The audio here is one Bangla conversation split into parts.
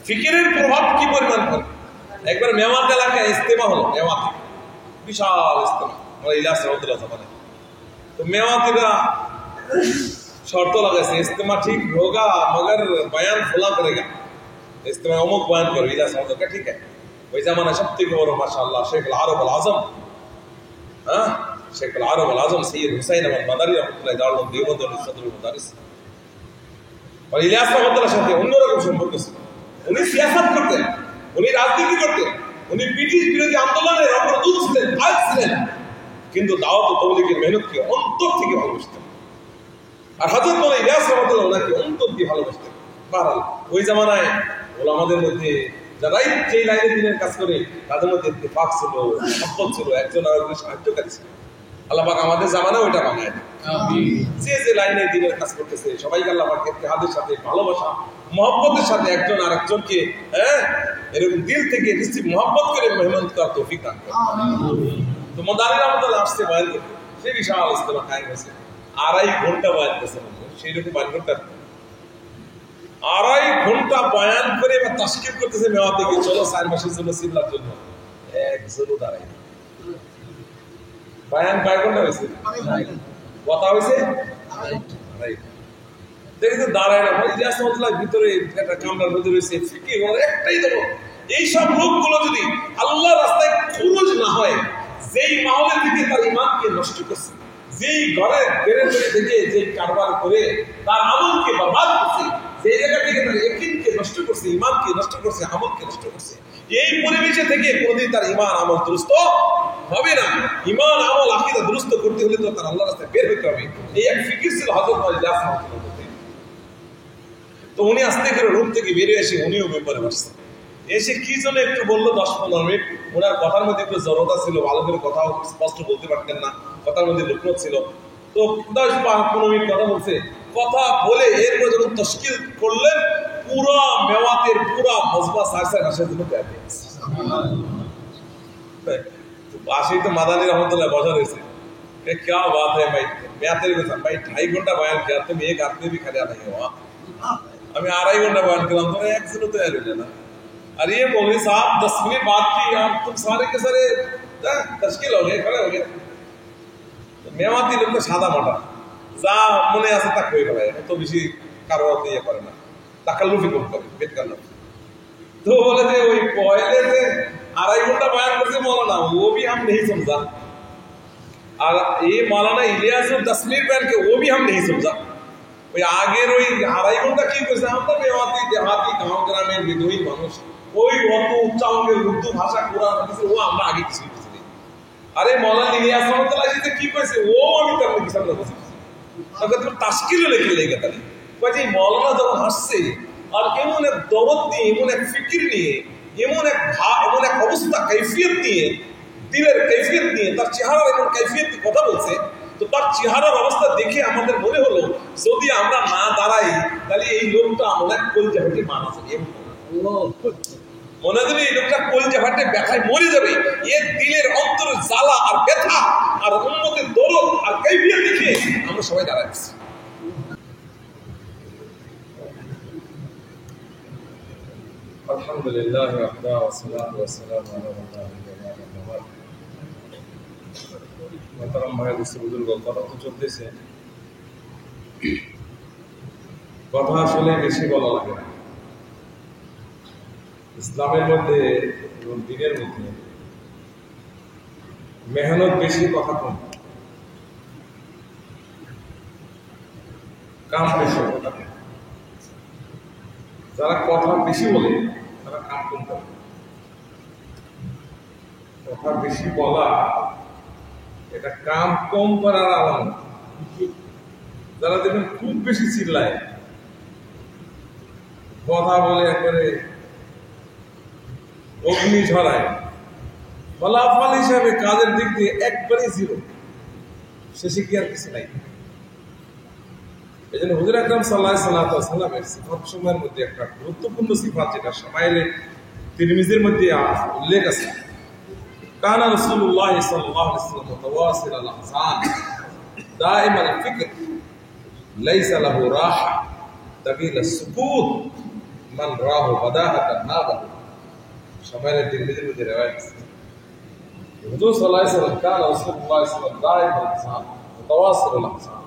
ফিকিরের প্রভাব কি পরিমাণ করে। একবার মেওয়াত এলাকায় ইস্তেমা হলো, মেওয়াতে বিশাল ইস্তেমা, আমার ইলিয়াস রহমতুল্লাহ জামানে। তো মেওয়াতিরা শর্ত লাগাইছে ইস্তেমা ঠিক হোগা মगर बयान खुला करेगा, इस्तेमा अमुक बयान करो। इलियास रहमतुल्लाह ठीक है। वही जमाना सब থেকে বড় माशाअल्लाह शेख আল-আরব আল-আজম, হ্যাঁ शेख আল-আরব আল-আজম সৈয়দ হুসাইন আহমদ মাদানী রহমতুল্লাহ দারুল দেওবন্দ সদরুল মুদারিস। আর ইলিয়াস রহমতুল্লাহর সাথে অন্যরকম সম্পর্ক ছিল। উনি সিয়াসত করতেন, উনি রাজনীতি করতেন, উনি ব্রিটিশ বিরোধী আন্দোলনের অগ্রদূত ছিলেন, আজ ছিলেন, কিন্তু দাওয়াত ও তাবলীগের মেহনতকে অন্তর থেকে ভালোবাসতেন। আর হযরত মাওলানা ইলিয়াস রহমতুল্লাহ ওনাকে অন্তর দিয়ে ভালোবাসতেন। বহরহাল ওই জামানায় ওলামাদের মধ্যে যারাই যেই লাইনে দিনের কাজ করে তাদের মধ্যে ইত্তেফাক ছিল, মহব্বত ছিল, একজন আরেকজনের সাহায্যকারী ছিল। আল্লাহ পাক আমাদের জামানায় ওইটা বানায় দেন। আমিন। যে লাইনে দিনের কাজ করতেছে সবাইকে আল্লাহ পাক ইত্তেহাদের সাথে, ভালোবাসা মহব্বতের সাথে একজন আরেকজনকে এরকম দিল থেকে নিশ্চিত মহব্বত করে মেহনত করার তৌফিক দান করেন। আমিন। তো মাদানী রহমতুল্লাহ আসছে বয়ান করতে, সেই বিশাল ইস্তেমা কায়েম হয়েছে, 2.5 ঘন্টা বয়ান করেছে। সেই রকম 2 ঘন্টা 2.5 ঘন্টা বয়ান করে বা তাশকিল করতেছে মেওয়া থেকে, চলো 4 মাসের জন্য সিমলার জন্য। একজনও দাঁড়ায় বয়ান 2 ঘন্টা হয়েছে, কথা হয়েছে দেখি তো দাঁড়ায় না। ইলিয়াস রহমতুল্লাহ ভিতরে একটা কামরার মধ্যে রয়েছে, ফিকির একটাই দেবো, এইসব লোকগুলো যদি আল্লাহ রাস্তায় খরচ না হয়, যেই মাহলে থেকে তার ইমানকে নষ্ট করছে, যেই ঘরে বেড়ে বেড়ে থেকে যে কারবার করে তার আমলকে বরবাদ করছে, যে জায়গা থেকে তার ইয়াকিনকে নষ্ট করছে, ইমানকে নষ্ট করছে, আমলকে নষ্ট করছে, এই পরিবেশে থেকে কোনদিন তার ইমান আমল দুরুস্ত হবে না। ইমান আমল আকীদা দুরুস্ত করতে হলে তো তার আল্লাহর রাস্তায় বের হতে হবে। এই এক ফিকির ছিল হযরত ইলিয়াস রহমতুল্লাহ। তো উনি আস্তে করে রুম থেকে বেরিয়ে এসে উনিও মেম্বারে বসছেন। এসে কি জন্য একটু বললো 10-15 মিনিট, ওনার কথার মধ্যে একটু জড়তা ছিল, ভালো করে কথাও স্পষ্ট বলতে পারতেন না, কথার মধ্যে লুকনো ছিল। তো 10-15 মিনিট কথা বলছে, কথা বলে এরপর যখন তশকিল করলেন, পুরা মেওয়াতের পুরা মজমা 4 মাসের জন্য তৈরি হয়ে গেছে। পাশেই তো মাদানী রহমতুল্লাহ বসা রয়েছে। क्या बात है भाई, मैं तेरे को भाई 2.5 घंटा बयान किया, तुम एक आदमी भी खड़ा नहीं हुआ। हमें 2.5 घंटा बयान किया, तो एक सुनो तैयार हो जाना। अरे ये मौलवी साहब 10 मिनट बात की यार, तुम सारे के सारे तश्किल हो गए, खड़े हो गए। तो मेवाती लोग तो सादा माटा যা মনে আছে তা কই ফেলে, তো বেশি কারো ইয়ে করে না, তাকাল্লুফি কম করে, বেদ কাল্লু। তো বলে যে ওই পয়লে যে 2.5 ঘন্টা বয়ান করছে মৌলানা, ও भी हम नहीं समझा, আর ये मौलाना इलियास 10 मिनट बयान के वो भी हम नहीं समझा। ওই আগের ওই 2.5 ঘন্টা কি কইছে, আমরা মেওয়াতি দেহাতি গাঁও গ্রামের বিধয়ী মানুষ, ওই অত উচ্চাঙ্গের উর্দু ভাষা কোরআন হাদিস ও আমরা আগে কিছু বুঝিনি। আরে মৌলানা ইলিয়াস রহমতুল্লাহ যে কি কইছে ও আমি তেমন কিছু আমরা বুঝি। তবে তুমি তাশকিলে লিখে লেগে তালি কই যে মৌলানা যখন হাসছে আর এমন এক দরদ নিয়ে, এমন এক ফিকির নিয়ে, এমন এক অবস্থা কাইফিয়ত নিয়ে, দিলের কাইফিয়ত নিয়ে, তার চেহারার এমন কাইফিয়ত কথা বলছে, তো তার চেহারার অবস্থা দেখে আমাদের মনে হলো যদি আমরা না দাঁড়াই তাহলে এই লোকটা অনেক কলজা ফাটে মারা যাবে। মনে হলো এই লোকটা কলজা ফাটে ব্যথায় মরে যাবে। এর দিলের অন্তরের জ্বালা আর ব্যথা আর উম্মতের দরদ আর কাইফিয়ত দেখে আমরা সবাই দাঁড়াচ্ছি। আলহামদুলিল্লাহ ওয়াহদা ওয়াসসালাতু ওয়াসসালামু আলা রাসূলিল্লাহ। মোহতারাম ভাই বুজুর্গ, কথা তো চলতেছে, কথা আসলে বেশি বলা লাগে না। ইসলামের মধ্যে এবং দিনের মধ্যে মেহনত বেশি, কথা কম, কাম বেশি। যারা কথা বেশি বলে তারা কাম কম করে। কথা বেশি বলা এটা কাম কম করার আলামত। যারা দেখবেন খুব বেশি চিল্লায়, কথা বলে একবারে অগ্নি ঝরায়, ফলাফল হিসাবে কাজের দিক দিয়ে একবারে 0, শেষে কি আর কিছু নাই। এই জন্য হুজুর আকরাম সাল্লাল্লাহু আলাইহি ওয়াসাল্লামের সিফাত সমূহের মধ্যে একটা গুরুত্বপূর্ণ সিফাত, যেটা শামাইলে তিরমিজির মধ্যে উল্লেখ আছে, কানা রাসূলুল্লাহ সাল্লাল্লাহু আলাইহি ওয়াসাল্লাম মুতাওয়াসিল আল আহসান দাইম আল ফিকর লাইসা লাহু রাহা তাবিল আস সুকুত মান রাহু বাদাহাতান নাবাহু সমানে তিরমিজির মধ্যে রওয়ায়াত আছে হুজুর সাল্লাল্লাহু আলাইহি ওয়াসাল্লাম কান রাসূলুল্লাহ সাল্লাল্লাহু আলাইহি ওয়াসাল্লাম মুতাওয়াসসিলুল আহসান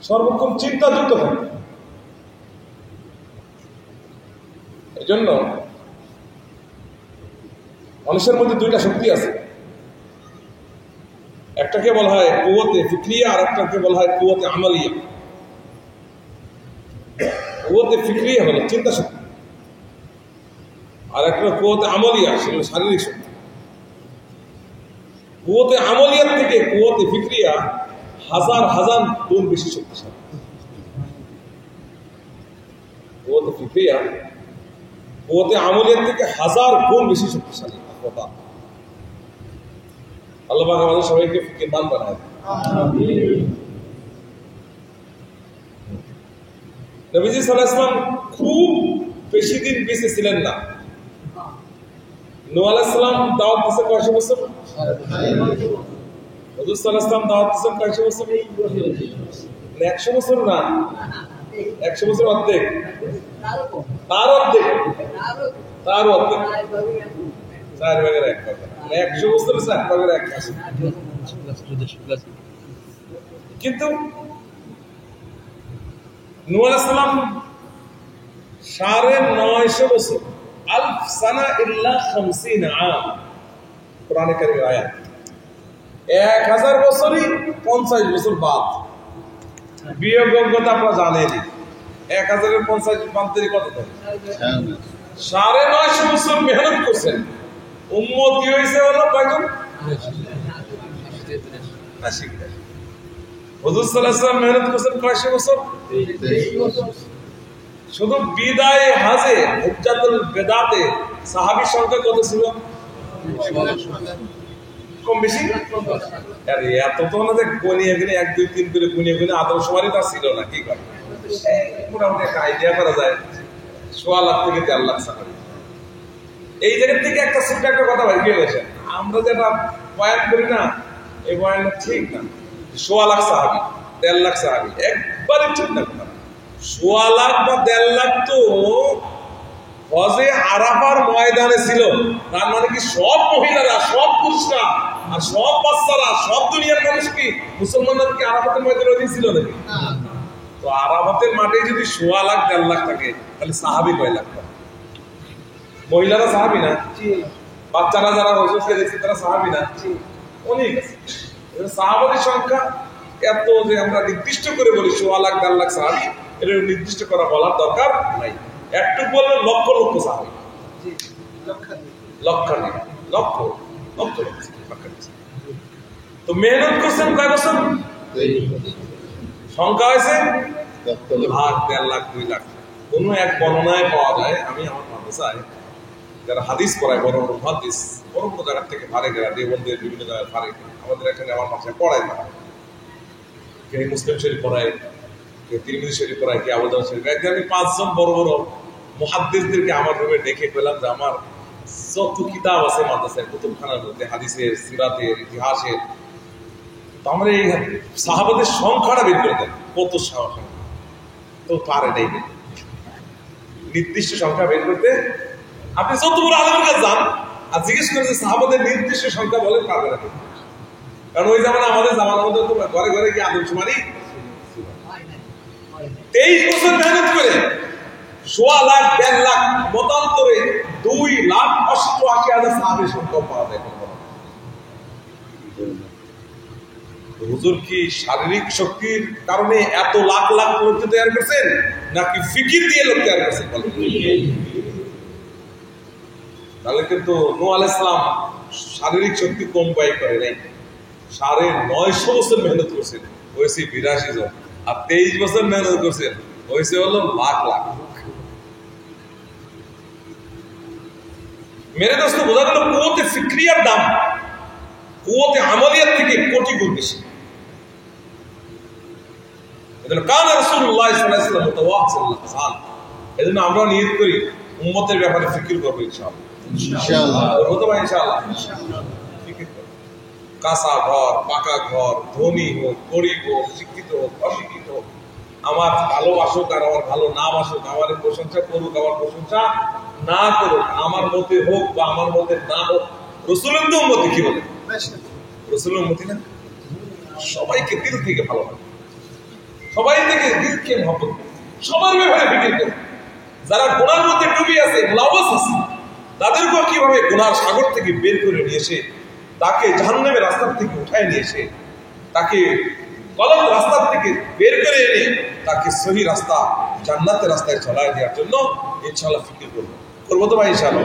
সর্বক্ষণ চিন্তাযুক্ত থাকে এজন্য মানুষের মধ্যে দুইটা শক্তি আছে একটাকে বলা হয় কুওয়াতে ফিকরিয়া আর একটাকে বলা হয় কুওয়াতে আমালিয়া কুওয়াতে ফিকরিয়া হলো চিন্তা শক্তি আর একটা কুওয়াতে আমালিয়া সেগুলো শারীরিক শক্তি কুওয়াতে আমালিয়ার থেকে কুওয়াতে ফিকরিয়া হাজার হাজার গুণ বেশি শক্তিশালী কুওয়াতে ফিকরিয়া কুওয়াতে আমালিয়ার থেকে হাজার গুণ বেশি শক্তিশালী কথা আল্লাহ পাক আমাদের সবাইকে ফিকিরমান বানায় আমিন নবীজি সাল্লাল্লাহু আলাইহি ওয়াসাল্লাম খুব বেশি দিন বেঁচে ছিলেন না নূহ আলাইহিস সালাম দাওয়াত দিতে কয়শ বছর হুজুর সাল্লাল্লাহু আলাইহি ওয়াসাল্লাম দাওয়াত দিতে কয়শ বছর 100 বছর না 100 বছর অর্ধেক তার অর্ধেক চার ভাগের এক ভাগ 100 বছর 4 ভাগের এক ভাগ কিন্তু নূহ আলাইহিস সালাম 950 বছর আলফ সানা ইল্লা 50 আম কোরআনে কারীমের আয়াত 1000 বছরই 50 বছর বাদ বিয়োগযোগ্যতা আপনারা জানেনই 1000 এর 50 বাদ দিলে কত হয় 950 বছর মেহনত করছেন উম্মতি হইছে হলো কয়জন 80 হুজুর সাল্লাল্লাহু আলাইহি ওয়াসাল্লাম মেহনত করছেন কয়শ বছর 23 বছর শুধু বিদায় হাজে হুজ্জাতুল বেদাতে সাহাবী সংখ্যা কত ছিল কম বেশি আরে এত তো না যে কোনিয়ে গনে 1 2 3 করে কোনিয়ে গনে আদর্শ সবারই তা ছিল না কি করে মোটামুটি একটা আইডিয়া করা যায় 1.5 লাখ থেকে 4 লাখ সাহাবী এই জায়গা থেকে একটা ছোট একটা কথা বাইরে গেছে আমরা যেটা বয়ান করি না এই বয়ানটা ঠিক না 1.5 লাখ সাহাবী 1.5 লাখ সাহাবী একবারে ঠিক না কথা 1.5 লাখ বা 1.5 লাখ তো হজে আরাফার ময়দানে ছিল তার মানে কি সব মহিলারা সব পুরুষরা আর সব বাচ্চারা সব দুনিয়ার মানুষ কি মুসলমানরা কি আরাফাতের ময়দানে ছিল নাকি তো আরাফাতের মাঠে যদি 1.5 লাখ 1.5 লাখ থাকে তাহলে সাহাবী কয় লাখ মহিলারা সাহাবী না বাচ্চারা যারা হুজুরকে দেখছে তারা সাহাবী না অনেক আছে সাহাবাদের সংখ্যা এত যে আমরা নির্দিষ্ট করে বলি 1.5 লাখ 1.5 লাখ সাহাবী এর নির্দিষ্ট করা বলার দরকার নাই একটু বললে লক্ষ লক্ষ সাহাবী লক্ষ তো মেহনত করছেন কয় বছর সংখ্যা হয়েছে লাখ 1.5 লাখ 2 লাখ কোন এক বর্ণনায় পাওয়া যায় আমি আমার মাদ্রাসায় যারা হাদিস পড়ায় বড় বড় মুহাদ্দিস বড় বড় জায়গা থেকে ফারে গেরা দেবন্দের বিভিন্ন জায়গায় ফারে আমাদের এখানে আমার মাথায় পড়ায় না কে মুসলিম শরীফ পড়ায় কে তিরমিজি শরীফ পড়ায় কে আবু দাউদ শরীফ একদিন আমি 5 জন বড় বড় মুহাদ্দিসদেরকে আমার রুমে ডেকে পেলাম যে আমার যত কিতাব আছে মাদ্রাসায় কুতুবখানার মধ্যে হাদিসের সিরাতের ইতিহাসের তো আমরা এই সাহাবাদের সংখ্যাটা বের করে দেন কত সংখ্যা তো পারে নেই নির্দিষ্ট সংখ্যা বের করতে আপনি যত বড় আলেমের কাছে যান আর জিজ্ঞেস করেন যে সাহাবাদের নির্দিষ্ট সংখ্যা বলেন পারবে না কারণ ওই জামানা আমাদের জামানার মধ্যে তো ঘরে ঘরে গিয়ে আদমশুমারি 23 বছর মেহনত করে 1.5 লাখ 1.5 লাখ মতান্তরে 2,88,000 সাহাবীর সংখ্যা পাওয়া যায় হুজুর কি শারীরিক শক্তির কারণে এত লাখ লাখ লোক তৈরি করছেন নাকি ফিকির দিয়ে লোক তৈরি করছেন তাহলে কিন্তু নূহ আলাইহিস সালাম শারীরিক শক্তি কম ব্যয় করে নাই 950 বছর মেহনত করছেন হয়েছে 82 জন আর 23 বছর মেহনত করছেন হয়েছে হলো লাখ লাখ মেরে দোস্ত বোঝা গেল কুওয়াতে ফিকরিয়ার দাম কুওয়াতে আমালিয়াত থেকে কোটি গুণ বেশি এজন্য কান রাসূলুল্লাহ সাল্লাল্লাহু আলাইহি ওয়াসাল্লাম মুতাওয়াসসিল আহসান এজন্য আমরা নিয়ত করি উম্মতের ব্যাপারে ফিকির করব ইনশাআল্লাহ করব তো ইনশাআল্লাহ ফিকির করব কাঁচা ঘর পাকা ঘর ধনী হোক গরিব হোক শিক্ষিত হোক অশিক্ষিত হোক আমার ভালোবাসুক আর আমার ভালো না বাসুক, আমার প্রশংসা করুক আমার প্রশংসা না করুক, আমার মতে হোক বা আমার মতে না হোক, রসুলের তো উম্মতি। কি বলে রসুলের উম্মতি না? সবাইকে দিল থেকে ভালো লাগে, সবাই থেকে দিলকে মহব্বত, সবার ব্যাপারে ফিকির করে। যারা গুনার মধ্যে ডুবে আছে, মুলাওয়াস আছে, তাদেরকেও কিভাবে গুনার সাগর থেকে বের করে নিয়ে এসে তাকে জাহান্নামের রাস্তার থেকে উঠায় নিয়ে এসে তাকে গলত রাস্তার থেকে বের করে এনে তাকে সহি রাস্তা জান্নাতের রাস্তায় চলায় দেওয়ার জন্য ইনশাআল্লাহ ফিকির করবো তো ভাই ইনশাআল্লাহ।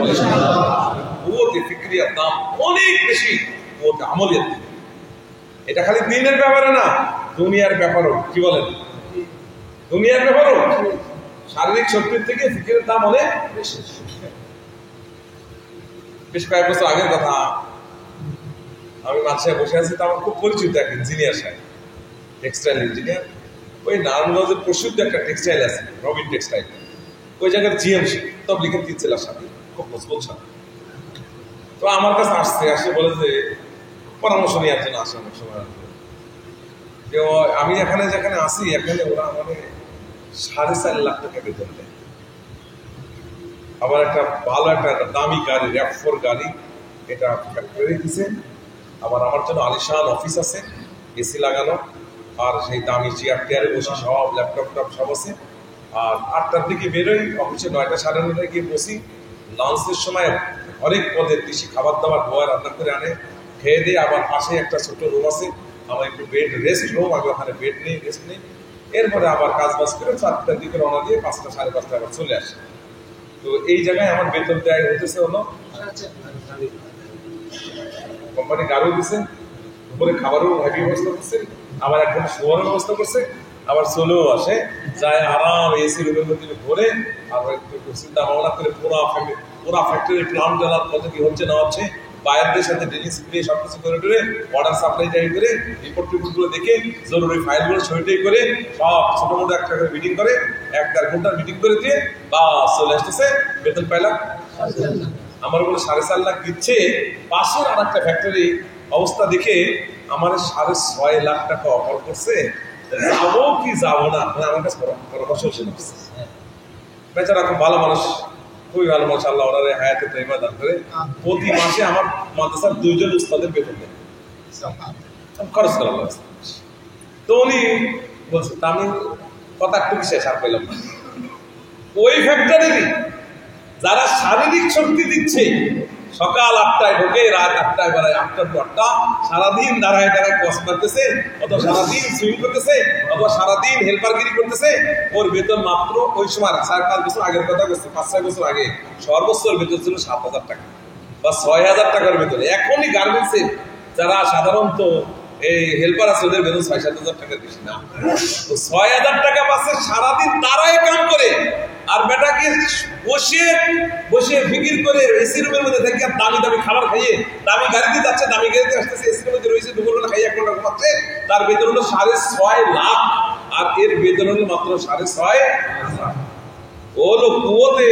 কুওয়াতে ফিক্রিয়ার দাম অনেক বেশি কুওয়াতে আমলিয়াত। এটা খালি দিনের ব্যাপারে না, দুনিয়ার ব্যাপারও। কি বলেন? দুনিয়ার ব্যাপারও শারীরিক শক্তির থেকে ফিকিরের দাম অনেক বেশি। বেশ কয়েক বছর আগের কথা, আমি মাঝে বসে আছি, তো আমার খুব পরিচিত এক ইঞ্জিনিয়ার সাহেব, টেক্সটাইল ইঞ্জিনিয়ার। ওই নারায়ণগঞ্জের প্রসিদ্ধ একটা টেক্সটাইল আছে, রবিন টেক্সটাইল, ওই জায়গার জিএমসি তবলিগের 3 জেলার সাথে খুব মজবুত সাথে। তো আমার কাছে আসে বলে যে পরামর্শ নেওয়ার জন্য আসে অনেক সময়। যে আমি যেখানে আসি, এখানে ওরা মানে 4.5 লাখ টাকা বেতন দেয়। আবার একটা ভালো একটা দামি গাড়ি, RAV4 গাড়ি, এটা ফ্যাক্টরি দিছে। আবার আমার জন্য আলিশান অফিস আছে, এসি লাগানো, আর সেই দামি চেয়ার টেয়ারে বসে সব ল্যাপটপ সব আছে। আর 8টার দিকে বেরোই, অফিসে 9টা 9:30 গিয়ে বসি। লাঞ্চের সময় অনেক পদের দেশি খাবার দাবার ধোয়া রান্না করে আনে, খেয়ে দিয়ে আবার পাশে একটা ছোট রুম আছে, আমার একটু বেড রেস্ট রুম, আমি ওখানে বেড নিই, রেস্ট নিই। এরপরে আবার কাজ বাজ করে 4টার দিকে রওনা দিয়ে 5টা 5:30 আবার চলে আসে। তো এই জায়গায় আমার বেতন দেয় হতেছে হলো, কোম্পানি গাড়িও দিচ্ছে, উপরে খাবারও হেভি ব্যবস্থা করছে, আবার এখন শোয়ারও ব্যবস্থা করছে, আবার চলেও আসে, যায় আরাম এসি রুমের মধ্যে ঘুরে, আর একটু চিন্তা ভাবনা করে পুরা ফ্যাক্টরি প্লান্ট জ্বালার কত কি হচ্ছে না হচ্ছে, বায়ারদের সাথে ডেলি স্প্রে সবকিছু করে টরে অর্ডার সাপ্লাই যাই করে রিপোর্টগুলো দেখে জরুরি ফাইলগুলো সইটাই করে সব ছোট মোটো একটা করে মিটিং করে 1-1.5 ঘন্টার মিটিং করে দিয়ে বা চলে আসতেছে, বেতন পাইলাম। আমার বলে 4.5 লাখ দিচ্ছে, পাশের আর একটা ফ্যাক্টরি অবস্থা দেখে আমার 6.5 লাখ টাকা অফার করছে, যাবো কি যাবো না, আমার কাছে পরামর্শ ছিল। বেচারা খুব ভালো মানুষ, খুবই ভালো মানুষ, আল্লাহ ওনারে হায়াতে প্রেমা দান করে। প্রতি মাসে আমার মাদ্রাসার 2 জন উস্তাদের বেতন দেয়, খরচ করা লাগছে। তো উনি বলছে, আমি কথা একটু শেষ আর পেলাম না। ওই ফ্যাক্টরি যারা শারীরিক শক্তি দিচ্ছে, সকাল 8টায় ঢোকে, রাত 8টায় বেলায়, 8টার পর 8টা, সারাদিন দাঁড়ায় কস করতেছে, অথবা সারাদিন সুইং করতেছে, অথবা সারাদিন হেল্পারগিরি করতেছে, ওর বেতন মাত্র ওই সময় 4-5 বছর আগের কথা বলছে, 5-6 বছর আগে সর্বোচ্চ বেতন ছিল 7,000 টাকা বা 6,000 টাকার বেতন। এখনই গার্মেন্টসে যারা সাধারণত এই হেল্পার আছে, ওদের বেতন 6-7 হাজার টাকার বেশি না। তো 6,000 টাকা পাচ্ছে সারাদিন তারাই কাম করে, আর বেটাকে বসে ফিকির করে এসি রুমের মধ্যে থেকে দামি দামি খাবার খাইয়ে দামি গাড়িতে যাচ্ছে, দামি গাড়িতে আসতেছে, এসির মধ্যে রয়েছে, দুপুরবেলা খাইয়ে 1 ঘন্টা ঘুমাচ্ছে, তার বেতন হলো 6.5 লাখ, আর এর বেতন হলো মাত্র 6.5। ও হলো কুওয়াতে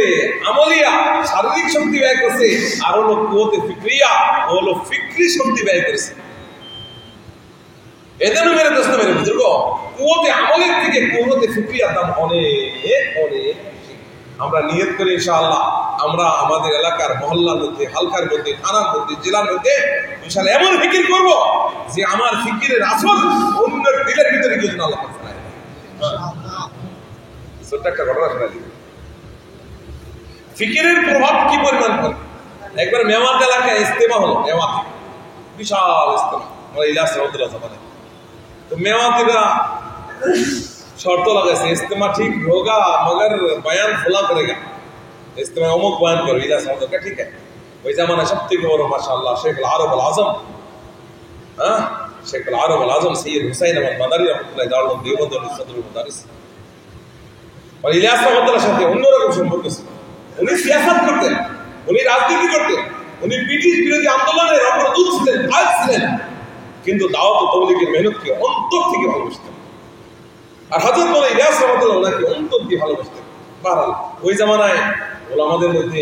আমলিয়া, শারীরিক শক্তি ব্যয় করছে, আর হলো কুওয়াতে ফিক্রিয়া, ও হলো ফিক্রি শক্তি ব্যয় করেছে। এদের মেরে দোস্ত মেরে বুঝল, কুওয়াতে আমলের থেকে কুওয়াতে ফিক্রিয়ার দাম অনেক অনেক। আমরা নিয়ত করি ইনশাআল্লাহ, আমরা আমাদের এলাকার মহল্লার মধ্যে, হালকার মধ্যে, থানার মধ্যে, জেলার মধ্যে ইনশাআল্লাহ এমন ফিকির করব যে আমার ফিকিরের আসল অন্যের দিলের ভিতরে গিয়ে যেন আল্লাহ ফেরায়। ছোট্ট একটা ঘটনা শোনাই দিই। ফিকিরের প্রভাব কি পরিমাণ করে। একবার মেওয়াত এলাকায় ইজতেমা হলো, মেওয়াত বিশাল ইজতেমা, আমার ইলাস রহমতুল্লাহ জামানে। তো মেওয়াতিরা শর্ত লাগাইছে, ইজতেমা ঠিক হোগা মगर बयान खुला करेगा, इज्तिमा अमुक बयान करो, इलास रहमतुल्लाह का ठीक है। ওই জামানা সবথেকে বড় মাশাআল্লাহ শেখ আল-আরব আল-আজম, শেখ আল-আরব আল-আজম সৈয়দ হুসাইন আহমদ মাদারি রহমতুল্লাহ দারুল দেওবন্দ সদরুল মুদারিস, আর ইলিয়াস রহমতুল্লাহর সাথে অন্যরকম সম্পর্ক ছিল। উনি সিয়াসত করতেন, উনি রাজনীতি করতেন, উনি ব্রিটিশ বিরোধী আন্দোলনের অগ্রদূত ছিলেন, আজ ছিলেন, কিন্তু দাওয়াত ও তাবলীগের মেহনতকে অন্তর থেকে ভালোবাসতেন। আর হযরত মাওলানা ইলিয়াস রহমতুল্লাহ ওনাকে অন্তর দিয়ে ভালোবাসতেন। বহরহাল ওই জামানায় ওলামাদের মধ্যে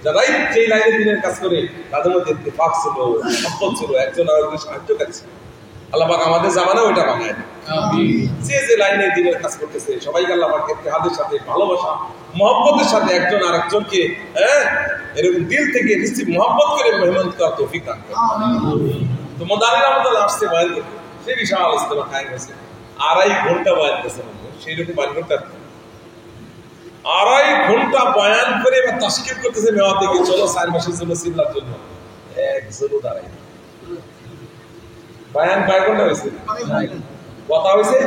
যারাই যেই লাইনে দিনের কাজ করে, তাদের মধ্যে ইত্তেফাক ছিল, মহব্বত ছিল, একজন আরেকজনের সাহায্যকারী ছিল। আল্লাহ পাক আমাদের জামানে ওইটা বানায় যে যে লাইনে দিনের কাজ করতেছে সবাইকে আল্লাহ পাক ইত্তেহাদের সাথে ভালোবাসা মহব্বতের সাথে একজন আরেকজনকে এরকম দিল থেকে নিশ্চিত মহব্বত করে মেহনত করার তৌফিক দান করে। তো মাদানী রহমাতুল্লাহ আসছে বয়ান করতে, সে বিশাল ইস্তেমা কায়েম হয়েছে, 2.5 ঘন্টা বয়ান করছে, সেই রকম বয়ান করতে 2.5 ঘন্টা বয়ান করে বা তাশকিল করতেছে মেওয়া থেকে, চলো 4 মাসের জন্য সিমলার জন্য, একজনও দাঁড়ায় বয়ান কয় ঘন্টা হয়েছে, কথা হয়েছে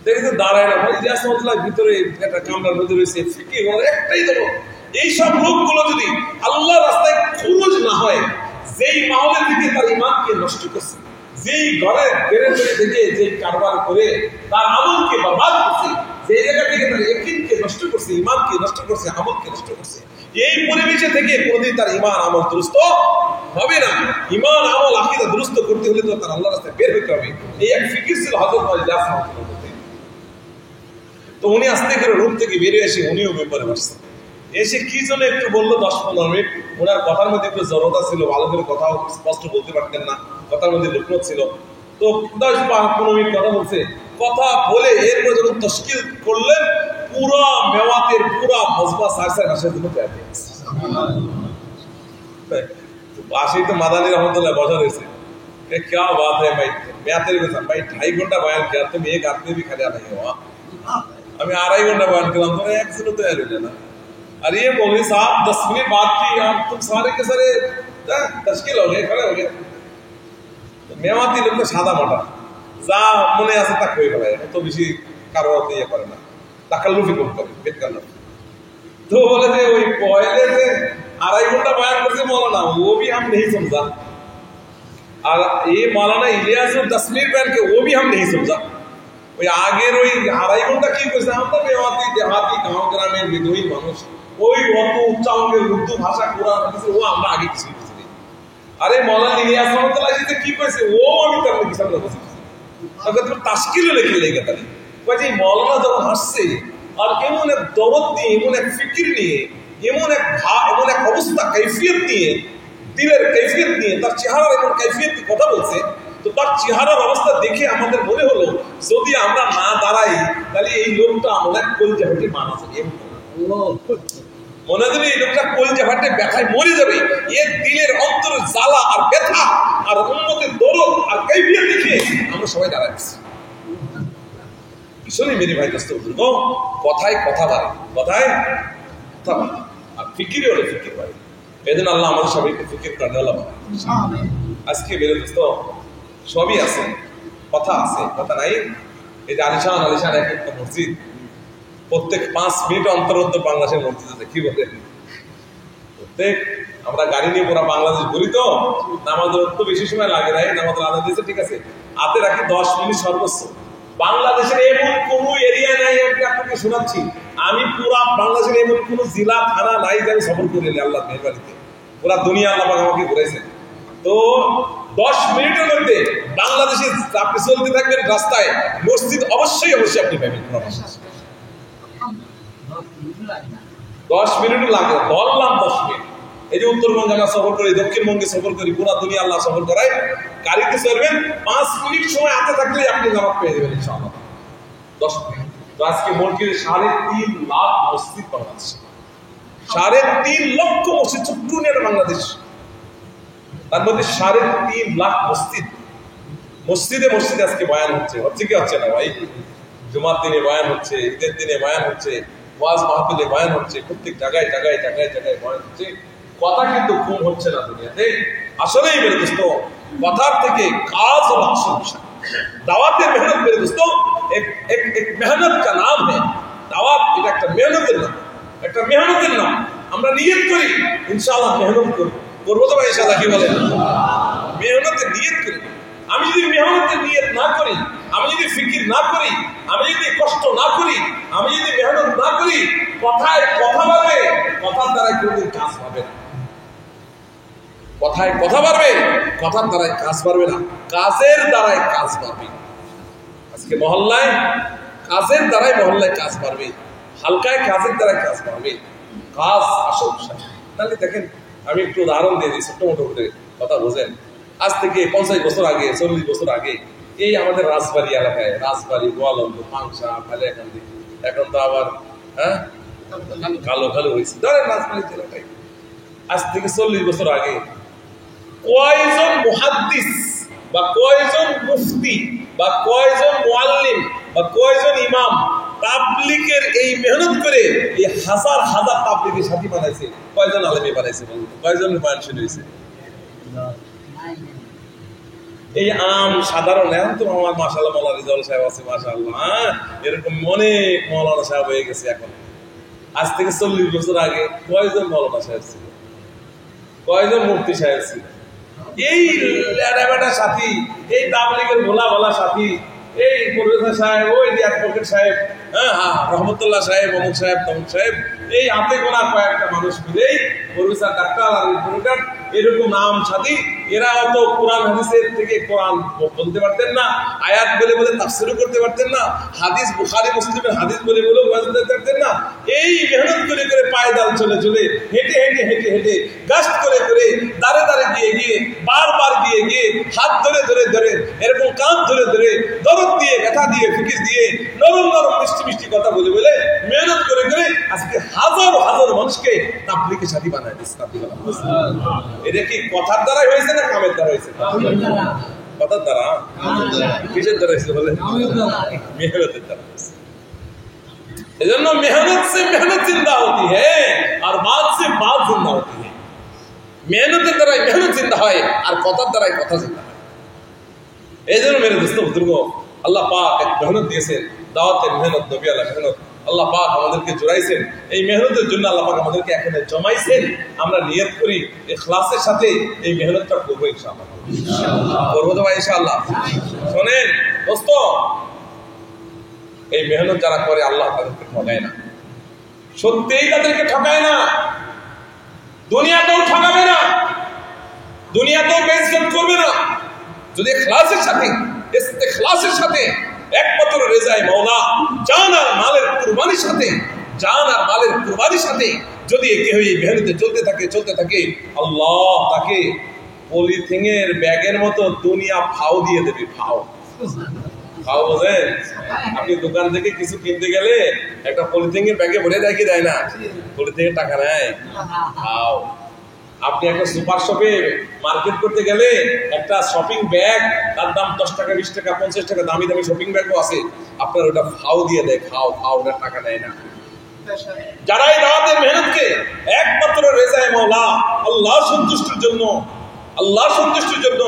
দেখি তো দাঁড়ায় না। ইলিয়াস রহমাতুল্লাহ ভিতরে একটা কামরার মধ্যে রয়েছে, ফিকির একটাই ধরো, এইসব লোকগুলো যদি আল্লাহ রাস্তায় খরচ না হয়, যেই মাহলে থেকে তার ইমানকে নষ্ট করছে, যেই ঘরে বেড়ে বেড়ে থেকে যে কারবার করে তার আমলকে বরবাদ করছে, যে জায়গা থেকে তার ইয়াকিনকে নষ্ট করছে, ইমানকে নষ্ট করছে, আমলকে নষ্ট করছে, এই পরিবেশে থেকে কোনদিন তার ইমান আমল দুরুস্ত হবে না। ইমান আমল আকীদা দুরুস্ত করতে হলে তো তার আল্লাহ রাস্তায় বের হতে হবে। এই এক ফিকির ছিল হযরত ইলিয়াস রাহমাতুল্লাহ। তো উনি আস্তে করে রুম থেকে বেরিয়ে এসে উনিও মেম্বারে বসছেন, এসে কি জন্য একটু বললো 10-15 মিনিট, ওনার কথার মধ্যে একটু জড়তা ছিল, ভালো করে কথাও স্পষ্ট বলতে পারতেন না, কথার মধ্যে লুকনোত ছিল। তো 10-15 মিনিট কথা বলছে, কথা বলে এরপর যখন তশকিল করলেন, পুরা মেওয়াতের পুরা মজমা 4 মাসের জন্য তৈরি হয়ে গেছে। পাশেই তো মাদানী রহমতুল্লাহ বসা রয়েছে, क्या बात है भाई, मैं तेरे को भाई 2.5 घंटा बयान किया, तुम एक आदमी भी खड़ा नहीं हुआ। আমি 2.5 घंटा बयान करता हूँ, एक से तो तैयार हो जाना। अरे ये मौलवी साहब 10 मिनट बात की, आप तुम सारे के सारे तश्किल हो गए, खड़े हो गए। तो मेवाती लोग तो सादा मोटा যা মনে আছে তা কই ফেলে, তো বেশি কারো ইয়ে করে না, তাকাল্লুফি কম করে, পেট কাল্লা। তো বলে যে ওই পয়লে যে 2.5 घंटा बयान करते मौलाना, वो भी हम नहीं समझा, और ये मौलाना इलियास 10 मिनट बयान के वो भी हम नहीं समझा। ওই আগের ওই 2.5 ঘন্টা কি কইছে, আমরা মেওয়াতি দেহাতি গাঁও গ্রামের বিধয়ী মানুষ, ওই অত উচ্চাঙ্গের উর্দু ভাষা কোরআন হাদিস ও আমরা আগে কিছু বুঝিনি। আরে মাওলানা ইলিয়াস রহমাতুল্লাহ যে কি কইছে ও আমি তার কিছু আমরা বুঝি, তবে তুমি তাশকিল লিখে লেগে তালি কই যে মাওলানা যখন হাসছে আর এমন এক দরদ নিয়ে, এমন এক ফিকির নিয়ে, এমন এক এমন এক অবস্থা কাইফিয়ত নিয়ে, দিলের কাইফিয়ত নিয়ে, তার চেহারার এমন কাইফিয়ত কথা বলছে, তো তার চেহারার অবস্থা দেখে আমাদের মনে হলো যদি আমরা না দাঁড়াই তাহলে এই লোকটা অনেক কলজা ফাটে মারা যাবে, মনে হলো এই লোকটা কলজা ফাটে ব্যথায় মরে যাবে। এর দিলের অন্তরের জ্বালা আর ব্যথা আর উম্মতের দরদ আর কাইফিয়ত দেখে আমরা সবাই দাঁড়াচ্ছি। শুনি মেরে ভাই দোস্ত বুজুর্গ, কথায় কথা বাড়ে, কথায় কথা বাড়ে, আর ফিকিরে হলে ফিকির বাড়ে। এদিন আল্লাহ আমাদের সবাইকে ফিকির করেন আল্লাহ। আজকে বেরো দোস্ত সবই আছে, কথা আছে, কথা নাই। এই যে আলিশান আলিশান এক একটা মসজিদ, প্রত্যেক 5 মিনিট অন্তর অন্তর বাংলাদেশের মসজিদ আছে, কি বলে প্রত্যেক, আমরা গাড়ি নিয়ে পুরো বাংলাদেশ ঘুরি, তো নামাজের তো বেশি সময় লাগে না, নামাজের আদায় দিয়েছে ঠিক আছে, হাতে রাখি 10 মিনিট সর্বোচ্চ। বাংলাদেশের এমন কোন এরিয়া নাই, আমি আপনাকে শোনাচ্ছি, আমি পুরা বাংলাদেশের এমন কোন জেলা থানা নাই যে আমি সফর করে এলি আল্লাহ মেহরবানিতে, পুরা দুনিয়া আল্লাহ আমাকে ঘুরেছেন। তো 10 মিনিটের মধ্যে বাংলাদেশে আপনি চলতে থাকবেন রাস্তায়, মসজিদ অবশ্যই অবশ্যই আপনি পাবেন। 10 মিনিটও লাগে, ধরলাম 10 মিনিট। এই যে উত্তরবঙ্গে আমরা সফর করি, দক্ষিণবঙ্গে সফর করি, পুরা দুনিয়া আল্লাহ সফর করায়, গাড়িতে চড়বেন 5 মিনিট সময় হাতে থাকলে আপনি জামাত পেয়ে যাবেন ইনশাআল্লাহ। 10 মিনিট। তো আজকে মসজিদে 3.5 লাখ মসজিদ বাংলাদেশে, 3.5 লক্ষ মসজিদ, ছোট্ট বাংলাদেশ, তার মধ্যে 3.5 লাখ মসজিদ। মসজিদে মসজিদে আজকে বয়ান হচ্ছে, হচ্ছে কি হচ্ছে না ভাই? জুমার দিনে বয়ান হচ্ছে, ঈদের দিনে বয়ান হচ্ছে, ওয়াজ মাহফিলে বয়ান হচ্ছে, প্রত্যেক জায়গায় জায়গায় জায়গায় জায়গায় বয়ান হচ্ছে। কথা কিন্তু কম হচ্ছে না দুনিয়াতে। আসলেই মেরে দোস্ত, কথার থেকে কাজ হলো আসল বিষয়। দাওয়াতের মেহনত মেরে দোস্ত, এক মেহনত কা নাম হ্যাঁ দাওয়াত, এটা একটা মেহনতের নাম, একটা মেহনতের নাম। আমরা নিয়ত করি ইনশাআল্লাহ মেহনত করবো, করবো তো ভাই ইনশাআল্লাহ, কি বলেন? মেহনতের নিয়ত করি। আমি যদি মেহনতের নিয়ত না করি, আমি যদি ফিকির না করি, আমি যদি কষ্ট না করি, আমি যদি মেহনত না করি, কথায় কথা বাড়বে, কথার দ্বারাই কোনদিন কাজ পাবে না। কথায় কথা বাড়বে, কথার দ্বারাই কাজ পারবে না, কাজের দ্বারাই কাজ পারবে। আজকে মহল্লায় কাজের দ্বারাই মহল্লায় কাজ পারবে, হালকায় কাজের দ্বারাই কাজ পারবে। কাজ আসল বিষয়। তাহলে দেখেন, আমি একটু উদাহরণ দিয়ে দিই, ছোট্ট মোটো করে কথা বোঝেন। আজ থেকে 50 বছর আগে 40 বছর আগে এই আমাদের রাজবাড়ি এলাকায়, রাজবাড়ি, গোয়ালন্দ, পাংশা, খালিয়াকান্দি, এখন তো আবার কালো কালো হয়েছে, ধরেন রাজবাড়ি এলাকায় আজ থেকে 40 বছর আগে কয়জন মুহাদ্দিস বা কয়জন মুফতি বা কয়জন মুআল্লিম বা কয়জন ইমাম তাবলীগের এই মেহনত করে এই হাজার হাজার তাবলীগের সাথী বানাইছে, কয়জন আলেমী বানাইছে বলুন, কয়জন বয়ান শুনে হয়েছে? এই আম সাধারণ এখন তো আমার মাশাআল্লাহ মৌলানা রিজাউল সাহেব আছে, মাশাআল্লাহ, এরকম অনেক মৌলানা সাহেব হয়ে গেছে। এখন আজ থেকে 40 বছর আগে কয়জন মৌলানা সাহেব ছিল, কয়জন মুফতি সাহেব ছিল? এই ল্যাডাবেটা সাথী, এই তাবলীগের ভোলা ভোলা সাথী, এই প্রফেসর সাহেব, ওই অ্যাডভোকেট সাহেব, হ্যাঁ রহমতুল্লাহ সাহেব, অমুক সাহেব, তমুক সাহেব, এই হাতে গোনা কয়েকটা মানুষ মিলেই প্রফেসর, ডাক্তার আর অ্যাডভোকেট এরকম নাম সাথী, এরা অত কোরআন হাদিসের থেকে কোরআন বলতে পারতেন না, আয়াত বলে বলে তাফসীরও করতে পারতেন না, হাদিস বুখারী মুসলিমের হাদিস বলে বলে বুঝতে পারতেন না। এই মেহনত করে করে পায়দাল চলে চলে হেঁটে হেঁটে হেঁটে হেঁটে গাস্ট করে করে দাঁড়ে দাঁড়ে গিয়ে গিয়ে বারবার গিয়ে গিয়ে হাত ধরে ধরে ধরে এরকম কান ধরে ধরে দরদ দিয়ে ব্যথা দিয়ে ফিকির দিয়ে নরম নরম মিষ্টি মিষ্টি কথা বলে বলে মেহনত করে করে আজকে হাজার হাজার মানুষকে তাবলীগের সাথী বানায় দিচ্ছে। এটা কি কথার দ্বারাই হয়েছে না কামের দ্বারা হয়েছে? কথার দ্বারা। কিসের দ্বারা হয়েছে বলে? মেহনতের দ্বারা হয়েছে। এজন্য मेहनत से मेहनत जिंदा होती है और बात से बात जिंदा होती है। मेहनतेর দ্বারাই মেহনত জিন্দা হয় আর কথার দ্বারাই কথা জিন্দা হয়। এজন্য মেরে দোস্ত বুজুর্গ, আল্লাহ পাক এক মেহনত দিয়েছেন, দাওয়াতের মেহনত, নবী আল্লাহ মেহনত, আল্লাহ পাক আমাদেরকে জোড়াইছেন। এই মেহনতের জন্য আল্লাহ পাক আমাদেরকে এখানে জমাইছেন। আমরা নিয়ত করি ইখলাসের সাথে এই মেহনতটা করবো ইনশাআল্লাহ। করবো তো ভাই ইনশাআল্লাহ। শোনেন দোস্ত, এই মেহনত যারা করে আল্লাহ তাদেরকে ঠকায় না, সত্যিই তাদেরকে ঠকায় না, দুনিয়াতেও ঠকাবে না, দুনিয়াতেও বেইজ্জত করবে না। যদি ইখলাসের সাথে, ইখলাসের সাথে একমাত্র রেজায়ে মাওলা, জান আর মালের কুরবানির সাথে, জান আর মালের কুরবানির সাথে যদি কেউ এই মেহনতে চলতে থাকে আল্লাহ তাকে পলিথিনের ব্যাগের মতো দুনিয়া ফাও দিয়ে দেবে। ফাও ফাও বোঝেন? আপনি দোকান থেকে কিছু কিনতে গেলে একটা পলিথিনের ব্যাগে ভরে রেখে দেয় না, পলিথিনের টাকা নেয়, ফাও। আপনি একটা সুপার শপে মার্কেট করতে গেলে একটা শপিং ব্যাগ, তার দাম 10 টাকা 20 টাকা 50 টাকা, দামি দামি শপিং ব্যাগও আছে, আপনার ওটা ফাও দিয়ে দেয়, ফাও ফাও, ওটা টাকা নেয় না। যারা এই দাওয়াতের মেহনতকে একমাত্র রেজায়ে মাওলা, আল্লাহর সন্তুষ্টির জন্য, আল্লাহর সন্তুষ্টির জন্য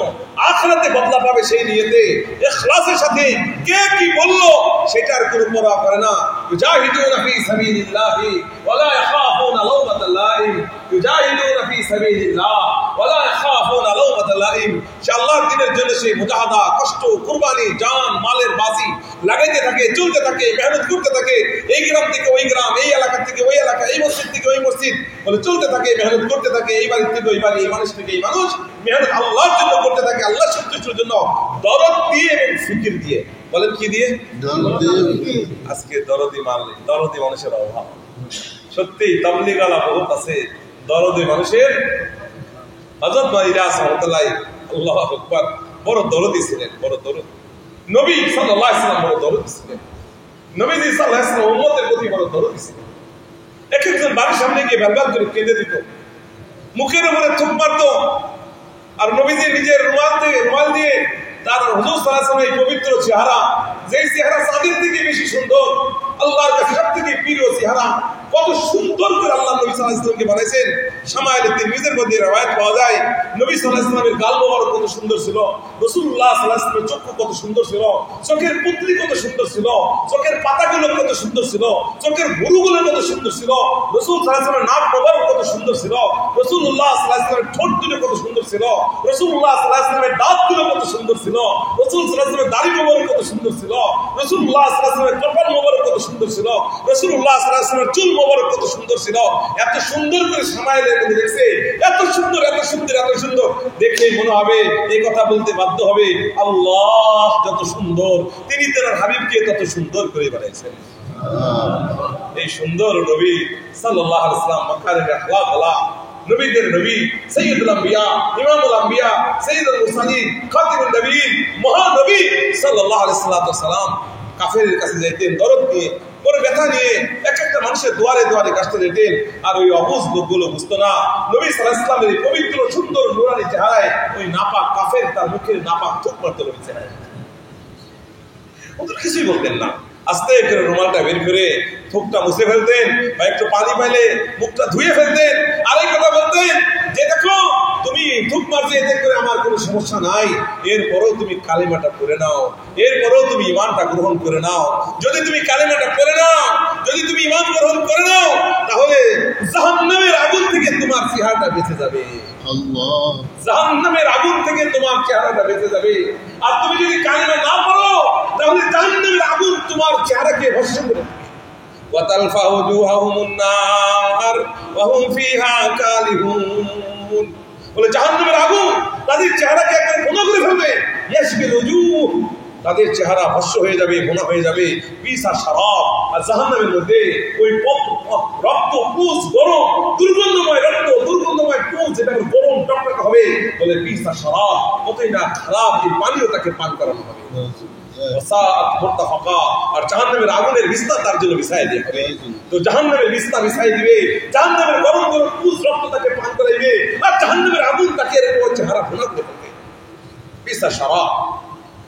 আখিরাতে বদলা পাবে সেই নিয়তে ইখলাসের সাথে কে কি বললো সেটার কোনো পরোয়া করে না। ইউজাহিদুনা ফি সাবিলিল্লাহি ওয়ালা ইয়াখাফুনা লাওমাতা লাইম, ইউজাহিদুনা ফি সাবিলিল্লাহ ওয়ালা ইয়াখাফুনা লাওমাতা লাইম। সে আল্লাহর দ্বীনের জন্য সে মুজাহাদা, কষ্ট, কুরবানি, জান মালের বাজি লাগাইতে থাকে, চলতে থাকে, মেহনত করতে থাকে। এই গ্রাম থেকে ওই গ্রাম, এই এলাকা থেকে ওই এলাকা, এই মসজিদ থেকে ওই মসজিদ বলে চলতে থাকে, মেহনত করতে থাকে। এই বাড়ি থেকে ওই বাড়ি, এই মানুষ থেকে এই মানুষ, মেহনত আল্লাহর জন্য করতে থাকে, আল্লাহর সন্তুষ্টির জন্য, দরদ দিয়ে এবং ফিকির দিয়ে। বলেন কি দিয়ে? আজকে দরদি মানলে, দরদি মানুষের অভাব। সত্যি তাবলীগ ওয়ালা বহুত আছে, দরদি মানুষের। হযরত ইলিয়াস রাহমাতুল্লাহ আল্লাহু আকবার বড় দরদি ছিলেন, বড় দরদ। নবী সাল্লাল্লাহু আলাইহি ওয়াসাল্লাম বড় দরদি ছিলেন, নবীজি সাল্লাল্লাহু আলাইহি ওয়াসাল্লাম উম্মতের প্রতি বড় দরদি ছিলেন। একজন বাড়ির সামনে গিয়ে বেলবাল করে কেঁদে দিত, মুখের উপরে থুপ মারত, আর নবীজি নিজের রুমাল দিয়ে তার হুজুর সাল্লাল্লাহু আলাইহি ওয়াসাল্লামের পবিত্র চেহারা, যেই চেহারা চাঁদের থেকে বেশি সুন্দর, আল্লাহর কাছে সবথেকে প্রিয় চেহারা, কত সুন্দর করে আল্লাহ নবী সাল্লাল্লাহু আলাইহি ওয়াসাল্লামকে বানাইছেন। শামাইলে তিরমিজির মধ্যে রওয়ায়াত পাওয়া যায়, নবী সাল্লাল্লাহু আলাইহি ওয়াসাল্লামের গাল মোবারক কত সুন্দর ছিল, রাসূলুল্লাহ সাল্লাল্লাহু আলাইহি ওয়াসাল্লামের চক্ষু কত সুন্দর ছিল, চোখের পুতলি কত সুন্দর ছিল, চোখের পাতাগুলো কত সুন্দর ছিল, চোখের ভুরুগুলো কত সুন্দর ছিল, রাসূল সাল্লাল্লাহু আলাইহি ওয়াসাল্লামের নাক মোবারক কত সুন্দর ছিল, রাসূলুল্লাহ সাল্লাল্লাহু আলাইহি ওয়াসাল্লামের ঠোঁট দুটো কত সুন্দর ছিল, রাসূলুল্লাহ সাল্লাল্লাহু আলাইহি ওয়াসাল্লামের দাঁতগুলো কত সুন্দর ছিল, রাসূল সাল্লাল্লাহু আলাইহি ওয়াসাল্লামের দাড়ি মোবারক কত সুন্দর ছিল, রাসূলুল্লাহ সাল্লাল্লাহু আলাইহি ওয়াসাল্লামের কপাল মোবারক কত সুন্দর ছিল, রাসূলুল্লাহ সাল্লাল্লাহু আলাইহি ওয়াসাল্লামের চুল মোবারক কত সুন্দর ছিল। এত সুন্দর করে শামাইলের মধ্যে দেখছে, এত সুন্দর এত সুন্দর এত সুন্দর, দেখলেই মনে হবে, এই কথা বলতে বাধ্য হবে, আল্লাহ যত সুন্দর, তিনি তার হাবিবকে তত সুন্দর করে বানাইছেন। এই সুন্দর নবী সাল্লাল্লাহু আলাইহি ওয়াসাল্লাম মাকারিম আখলাক ওয়ালা নবীদের নবী, সাইয়্যিদুল আম্বিয়া, ইমামুল আম্বিয়া, সাইয়্যিদুল মুরসালিন, খাতিমুন নবীন, মহানবী সাল্লাল্লাহু আলাইহি সাল্লাম কাফেরের কাছে যেতেন দরদ নিয়ে, বড় ব্যথা নিয়ে, এক একটা মানুষের দুয়ারে দুয়ারে কাছে যেতেন। আর ওই অবুঝ লোকগুলো বুঝতো না নবী সাল্লাল্লাহু আলাইহি ওয়াসাল্লামের পবিত্র সুন্দর নুরানি চেহারায় ওই নাপাক কাফের তার মুখের নাপাক থুক মারতে নবী চেহারায়। ওদের কিছুই বলতেন না, আস্তে করে রুমালটা বের করে থুকটা মুছে ফেলতেন বা একটু পানি পাইলে মুখটা ধুয়ে ফেলতেন। আরেক কথা বলতেন যে দেখো তুমি থুক মারতে এতে করে আমার কোনো সমস্যা নাই, এরপরেও তুমি কালিমাটা পড়ে নাও, এরপরেও তুমি ঈমানটা গ্রহণ করে নাও। যদি তুমি কালিমাটা পড়ে নাও, যদি তুমি ঈমান গ্রহণ করে নাও, তাহলে জাহান্নামের আগুন থেকে তোমার চেহারাটা বেঁচে যাবে। আল্লাহ, জাহান্নামের আগুন থেকে তোমার চেহারাটা বেঁচে যাবে। আর তুমি যদি কালিমা না পড়ো, তাহলে জাহান্নামের আগুন তোমার চেহারাকে ভস্ম করে দেবে। ওয়াতালফা উজুহাহুমুন নার ওয়া হুম ফিহা কালিহুন। বলে জাহান্নামের আগুন তাদের চেহারাকে একবার ভুনা করে ফেলবে। ইয়াশবিল উজুহ, তাদের চেহারা ভস্ম হয়ে যাবে, ভুনা হয়ে যাবে। বিসা শারাব, আর জাহান্নামের মধ্যে ওই রক্ত পুষ গরম দুর্গন্ধময় রক্ত, দুর্গন্ধময় পুষ, যেটা গরম টকটকে হবে, বলে বিসা শারাব, কতই না খারাপ এই পানীয় তাকে পান করানো হবে। আর জাহান্নামের আগুনের বিছনা তার জন্য বিছাই দিয়ে হবে। তো জাহান্নামের বিছনা বিছাই দিবে, জাহান্নামের গরম গরম পুষ রক্ত তাকে পান করাইবে, আর জাহান্নামের আগুন তাকে এরকম চেহারা ভুনা করে ফেলবে। বিসা শারাব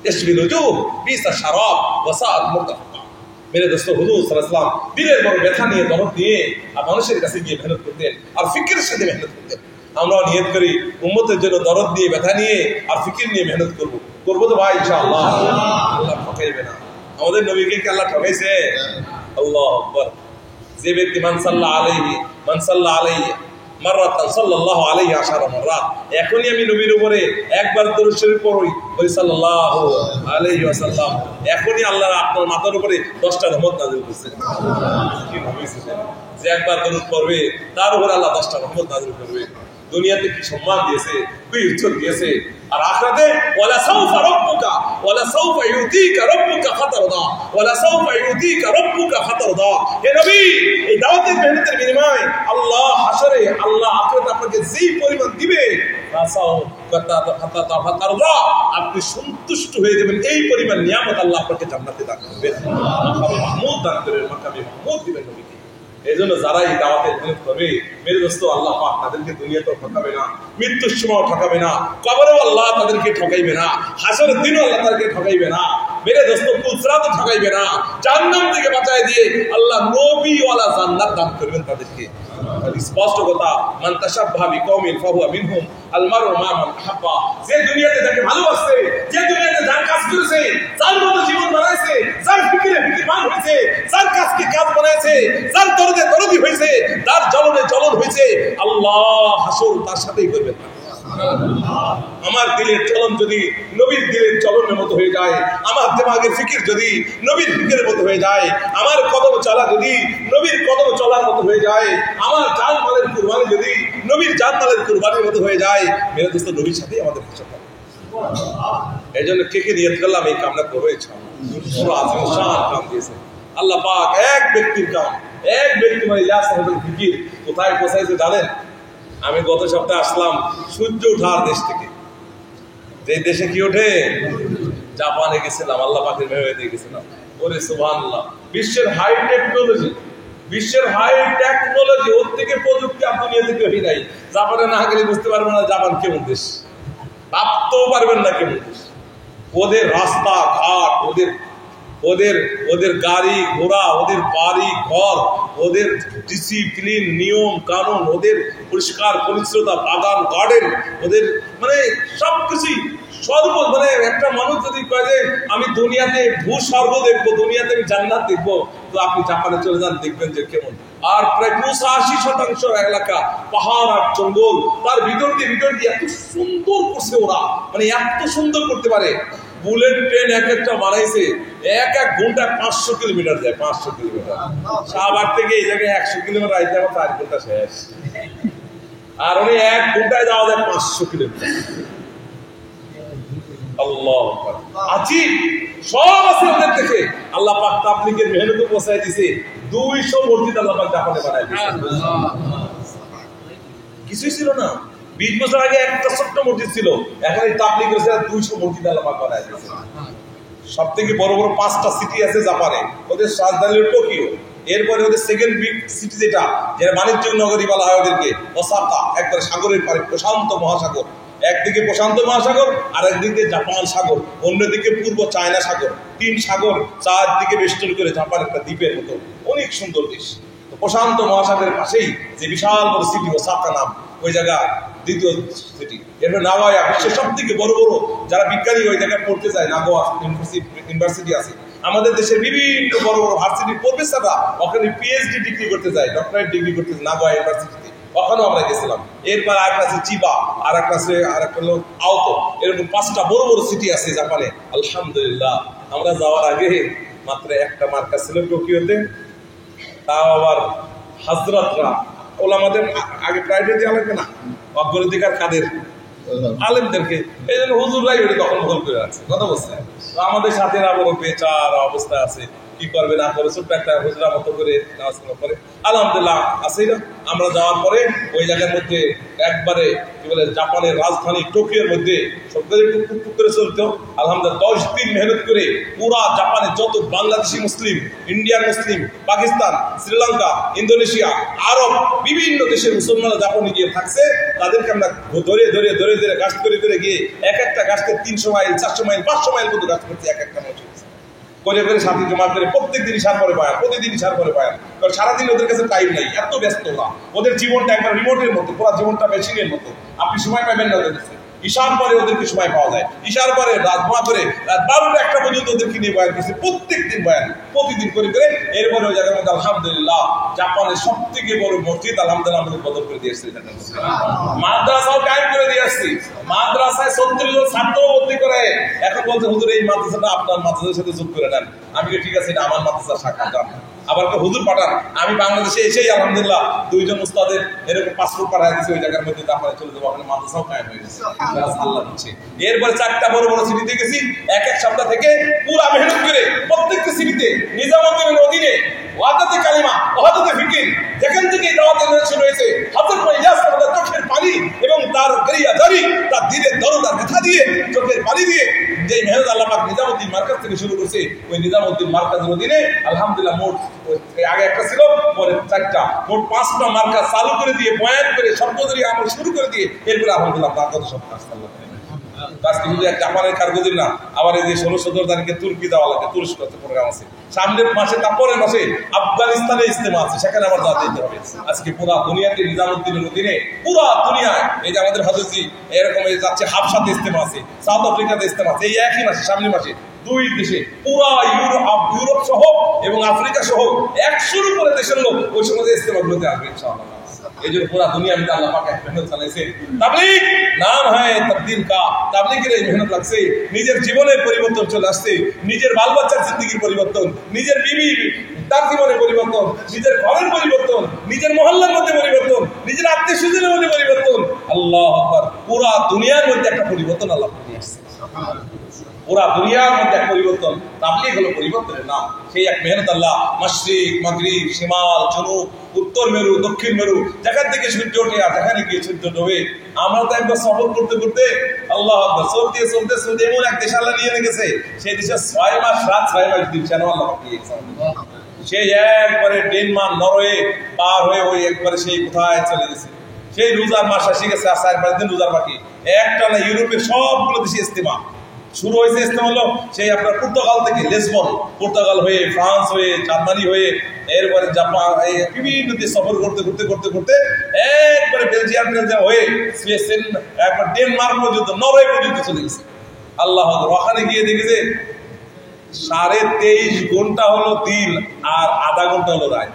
ইয়াশবিল উজুহ বিসা শারাব ওয়া সাআত মুরতাফাকা। মেরে দোস্ত, হুজুর সাল্লাল্লাহু আলাইহি ওয়াসাল্লাম দিনের বড় ব্যথা নিয়ে, দরদ নিয়ে আর মানুষের কাছে গিয়ে মেহনত করতেন আর ফিকিরের সাথে মেহনত করতেন। আমরাও নিয়ত করি উম্মতের জন্য দরদ নিয়ে, ব্যথা নিয়ে আর ফিকির নিয়ে মেহনত করবো। করবো তো ভাই ইনশাআল্লাহ। আল্লাহ ঠকাইবে না। আমাদের নবীকে কি আল্লাহ ঠকাইছে? আল্লাহু আকবার। যে ব্যক্তি মান সাল্লা আলাইহি মাররাতান সাল্লাল্লাহু আলাইহি আশারা মাররাত, এখনই আমি নবীর উপরে একবার দরুদ শরীফ পড়ি, ওই সাল্লাল্লাহু আলাইহি ওয়াসাল্লাম, এখনই আল্লাহ আপনার মাথার উপরে 10টা রহমত নাযিল করছে। কি নবী ছিলেন যে একবার দরুদ পড়বে তার উপরে আল্লাহ 10টা রহমত নাযিল করবে। দুনিয়াতে কি সম্মান দিয়েছে, কি ইজ্জত দিয়েছে, আর আখিরাতে ওয়ালা সাউফা রাব্বুকা ওয়ালা সাউফা ইউতিকা রাব্বুকা ফাতারদা ওয়ালা সাউফা ইউতিকা রাব্বুকা ফাতারদা। হে নবী, এই দাওয়াতের মেহনতের বিনিময়ে আল্লাহ হাশরে, আল্লাহ আখিরাতে আপনাকে যেই পরিমাণ দিবে, ফাতারদা, আপনি সন্তুষ্ট হয়ে যাবেন। এই পরিমাণ নিয়ামত আল্লাহ আপনাকে জান্নাতে দান করবেন, মাকামে মাহমুদ দান করবেন, মাকামে মাহমুদ দিবেন নবীকে। এই জন্য যারা এই দাওয়াতের মেহনত করবে, মেরে দোস্ত, আল্লাহ পাক তাদেরকে দুনিয়াতেও ঠকাবে না, মৃত্যুর সময় ঠকাবে না, কবরেও আল্লাহ তাদেরকে ঠকাইবে না, হাসরের দিনও আল্লাহ তাদেরকে ঠকাইবে না। মেরে দোস্ত, পুলসরাতও ঠকাইবে না। জাহান্নাম থেকে বাঁচায় দিয়ে আল্লাহ নবীওয়ালা জান্নাত দান করবেন তাদেরকে। স্পষ্ট কথা, মান তাশাব্বাহা বিকওমিন ফাহুয়া মিনহুম, আল মারউ মা মান আহাব্বা। যে দুনিয়াতে যাকে ভালোবাসে, যে দুনিয়াতে যার কাজ করেছে, যার মতো জীবন বানাইছে, যার ফিকিরে ফিকিরমান হয়েছে, যার কাজকে কাজ বানাইছে, যার দরদে দরদি হয়েছে, যার জ্বলনে জ্বলন হয়েছে, আল্লাহ হাসর তার সাথেই করবেন। আমার দিলের চলন যদি নবীর দিলের চলনের মতো হয়ে যায়, আমার দিমাগের ফিকির যদি নবীর ফিকিরের মতো হয়ে যায়, আমার কদম চলা যদি নবীর কদম চলার মতো হয়ে যায়, আমার জান মালের কুরবানি যদি নবীর জান মালের কুরবানির মতো হয়ে যায়, মেরে দোস্ত, নবীর সাথেই আমাদের হিসাব হবে। এই জন্য কে নিয়ত করলাম এই কামনা করবো, কাম দিয়েছে আল্লাহ পাক। এক ব্যক্তির কাম, এক ব্যক্তি মানে ফিকির কোথায় পৌঁছাইছে জানেন? আমি গত সপ্তাহে আসলাম সূর্য ওঠার দেশ থেকে। যে দেশে কি ওঠে? জাপানে গেছিলাম, আল্লাহ পাকের মেহরবানিতে গেছিলাম। ওরে সুবহানাল্লাহ, বিশ্বের হাই টেকনোলজি, বিশ্বের হাই টেকনোলজি, ওর থেকে প্রযুক্তি আর দুনিয়া থেকে হই নাই। জাপানে না গেলে বুঝতে পারবেন না জাপান কেমন দেশ, ভাবতেও পারবেন না কেমন দেশ। ওদের রাস্তা ঘাট, ওদের গাড়ি ঘোড়া, ওদের বাড়ি ঘর, ওদের ডিসিপ্লিন, নিয়ম কানুন, ওদের পরিষ্কার পরিচ্ছন্নতা, বাগান গার্ডেন, ওদের মানে সবকিছুই মানে একটা মানুষ যদি কয় যে আমি দুনিয়াতে ভূস্বর্গ দেখবো, দুনিয়াতে আমি জান্নাত দেখবো, তো আপনি জাপানে চলে যান, দেখবেন যে কেমন। আর প্রায় 85% এলাকা পাহাড় আর জঙ্গল, তার ভিতর দিয়ে এত সুন্দর করছে ওরা, মানে এত সুন্দর করতে পারে। বুলেট ট্রেন এক একটা বানাইছে, এক ঘন্টায় 500 কিলোমিটার যায়, 500 কিলোমিটার। শাহবাগ থেকে এই জায়গায় 100 কিলোমিটার আইতে আমার 4 ঘন্টা শেষ। আর উনি 1 ঘন্টায় যাওয়া যায় 500 কিলোমিটার। আল্লাহ আজিব, সব আছে ওদের থেকে। আল্লাহ পাক তাবলীগের মেহনতে পৌঁছায় দিছে। 200 মসজিদ আল্লাহ পাক জাপানে বানায় দিয়েছে। কিছুই ছিল না। 20 বছর আগে একটা ছোট্ট মসজিদ ছিল, এখন এই তাবলীগ করেছে 200 মসজিদ আল্লাহ পাক বানায় দিয়েছে। সব থেকে বড় বড় 5টা সিটি আছে জাপানে, ওদের রাজধানী হলো টোকিও। এরপরে ওদের সেকেন্ড বিগ সিটি যেটা বাণিজ্য নগরী বলা হয় ওদেরকে, ওসাকা, একবার সাগরের পারে, প্রশান্ত মহাসাগর। একদিকে প্রশান্ত মহাসাগর, আর একদিকে জাপান সাগর, অন্যদিকে পূর্ব চায়না সাগর। 3 সাগর চারদিকে বেষ্টন করে জাপান একটা দ্বীপের মতো, অনেক সুন্দর দেশ। প্রশান্ত মহাসাগরের পাশেই যে বিশাল বড় সিটি ওসাকা নাম, ওই জায়গা দ্বিতীয় সিটি। এরপরে নাগোয়া, বিশ্বের সব থেকে বড় বড় যারা বিজ্ঞানী ওই জায়গায় পড়তে চায়, নাগোয়া ইউনিভার্সিটি আছে। আমাদের দেশের বিভিন্ন বড় বড় ভার্সিটির প্রফেসররা ওখানে পিএইচডি ডিগ্রি করতে যায়, ডক্টরেট ডিগ্রি করতে যায় নাগোয়া ইউনিভার্সিটিতে। ওখানেও আমরা গেছিলাম। এরপর আরেকটা আছে চিবা, আরেকটা হলো আওতো। এরকম 5টা বড় বড় সিটি আছে জাপানে। আলহামদুলিল্লাহ, আমরা যাওয়ার আগে মাত্র একটা মার্কা ছিল টোকিওতে, তাও আবার হাজরাতরা ওলামাদের আগে প্রাইভেট দেওয়া লাগবে না, অগ্রাধিকার কাদের? আলেমদেরকে। এই জন্য হুজুররাই ওটা দখল বহল করে রাখছে। কথা বলছে আমাদের সাথে বড় বেচার অবস্থা আছে, কি করবে না করবে, ছোট্ট একটা হুজুরা মতো করে নামাজ করে। আলহামদুলিল্লাহ আছে না। আমরা যাওয়ার পরে ওই জায়গার মধ্যে একবারে কি বলে জাপানের রাজধানী টোকিওর মধ্যে সবগুলো টুকটুক করে চলতো। আলহামদুলিল্লাহ 10 দিন মেহনত করে পুরা জাপানে যত বাংলাদেশি মুসলিম, ইন্ডিয়ান মুসলিম, পাকিস্তান, শ্রীলঙ্কা, ইন্দোনেশিয়া, আরব বিভিন্ন দেশের মুসলমানরা জাপানে গিয়ে থাকছে, তাদেরকে আমরা ধরে ধরে ধরে ধরে গাছ করে করে গিয়ে এক একটা গাছকে 300 মাইল 400 মাইল 500 মাইল মতো গাছ করছে এক একটা মসজিদ করে করে সাথে জমা করে প্রত্যেক দিন ইশার করে বয়ান, প্রতিদিন ইশার করে বয়ান। কারণ সারাদিন ওদের কাছে টাইম নাই, এত ব্যস্ত ওরা। ওদের জীবনটা একবার রিমোটের মতো, পুরো জীবনটা মেশিনের মতো। আপনি সময় পাবেন না ওদের কাছে। ইশার পরে ওদেরকে সময় পাওয়া যায়, ইশার পরে রাত মা করে রাত 12টা 1টা পর্যন্ত ওদেরকে নিয়ে বয়ান করছে, প্রত্যেক দিন বয়ান, প্রতিদিন করে করে। এরপরে ওই জায়গার মধ্যে আলহামদুলিল্লাহ জাপানের সব থেকে বড় মসজিদ আলহামদুলিল্লাহ আমাদের বদল করে দিয়ে এসেছে। মাদ্রাসাও কায়েম করে দিয়ে আসছি, মাদ্রাসায় 36 জন ছাত্র ভর্তি করে। এখন বলছে হুজুর এই মাদ্রাসাটা আপনার মাদ্রাসার সাথে যোগ করে নেন। আমি ঠিক আছে, এটা আমার মাদ্রাসার শাখা যান। আবার হুজুর পাঠান। আমি বাংলাদেশে এসেই আলহামদুলিল্লাহ 2 জন উস্তাদের এরকম পাসপোর্ট পাঠাই দিয়েছি ওই জায়গার মধ্যে, তারপরে চলে যাবো, ওখানে মাদ্রাসাও কায়েম হয়ে গেছে। আল্লাহ দিচ্ছে। এরপরে 4টা বড় বড় সিটিতে গেছি, এক সপ্তাহ থেকে পুরা মেহনত করে প্রত্যেকটা সিটিতে নিজামুদ্দিনের অধীনে ওয়াদাতে কালিমা, ওয়াদাতে ফিকির, যেখান থেকে দাওয়াতের শুরু হয়েছে, হাতের পর ইলিয়াস আমাদের চোখের পানি এবং তার গরিয়া দাড়ি, তার দিলের দরদ আর ব্যথা দিয়ে, চোখের পানি দিয়ে যে মেহনত আল্লাহ পাক নিজামুদ্দিন মার্কাজ থেকে শুরু করছে, ওই নিজামুদ্দিন মার্কাজের অধীনে আলহামদুলিল্লাহ মোট আগে একটা ছিল, পরে 4টা, মোট 5টা মার্কাজ চালু করে দিয়ে বয়ান করে সর্বদরি আমল শুরু করে দিয়ে এরপরে আলহামদুলিল্লাহ তার কত সব কাজ আল্লাহ আজকে শুধু এক জাপানের কারগুজির না, আবার এই যে 16 তারিখে তুর্কি দেওয়া লাগে, তুরস্ক প্রোগ্রাম আছে, সামনের মাসে তারপরের মাসে আফগানিস্তানে ইজতেমা আছে, সেখানে আবার যেতে হবে। আজকে পুরা দুনিয়াতে নিজামুদ্দিনের অধীনে পুরা দুনিয়ায় এই যে আমাদের হজরতজি এরকম যাচ্ছে, হাবশাতে ইজতেমা আছে, সাউথ আফ্রিকাতে ইজতেমা আছে, এই একই মাসে সামনের মাসে 2 দেশে পুরা ইউরোপ সহ এবং আফ্রিকা সহ 100-র উপরে দেশের লোক ওই সময় ইজতেমাগুলোতে আসবে ইনশাআল্লাহ। এই জন্য পুরা দুনিয়া में আল্লাহ পাক এক মেহনত চালাইছে। তাবলীগ নাম হয় তাবদীল কা, তাবলীগের এই মেহনত লাগছে, নিজের জীবনের পরিবর্তন চলে আসছে, নিজের বাল বাচ্চার জিন্দেগির পরিবর্তন, নিজের বিবি তার জীবনের পরিবর্তন, নিজের ঘরের পরিবর্তন, নিজের মহল্লার মধ্যে পরিবর্তন, নিজের আত্মীয় স্বজনের মধ্যে পরিবর্তন। আল্লাহু আকবার, পুরা দুনিয়ার মধ্যে একটা পরিবর্তন আল্লাহ নিয়ে আসছে। পুরা দুনিয়ার মধ্যে এক পরিবর্তন, তাবলীগ হলো পরিবর্তনের নাম। সেই এক মেহনত আল্লাহ মাশরিক, মাগরিব, শিমাল, জনুব, উত্তর মেরু, দক্ষিণ মেরু, যেখান থেকে সূর্য ওঠে আর যেখানে গিয়ে সূর্য ডোবে। আমরা তো একবার সফর করতে করতে আল্লাহ আকবার চলতে চলতে চলতে এমন এক দেশ আল্লাহ নিয়ে গেছে, সেই দেশে 6 মাস রাত 6 মাস দিন যেন আল্লাহ নিয়ে গেছে। সেই একবারে ডেনমার্ক, নরওয়ে পার হয়ে ওই একবারে সেই কোথায় চলে গেছে, সেই রোজার মাস এসে গেছে, আর 4-5 দিন রোজার বাকি। একটা না ইউরোপের সবগুলো দেশে ইজতেমা শুরু হয়েছে। ইজতেমা হলো সেই আপনার পর্তুগাল থেকে, লিসবন, পর্তুগাল হয়ে ফ্রান্স হয়ে জার্মানি হয়ে এরপরে জাপান, বিভিন্ন দেশ সফর করতে করতে করতে করতে একবারে বেলজিয়াম হয়ে একবার ডেনমার্ক পর্যন্ত, নরওয়ে পর্যন্ত চলে গেছে। আল্লাহ ওখানে গিয়ে দেখেছে 23.5 ঘন্টা হলো দিন আর আধা ঘন্টা হলো রাত।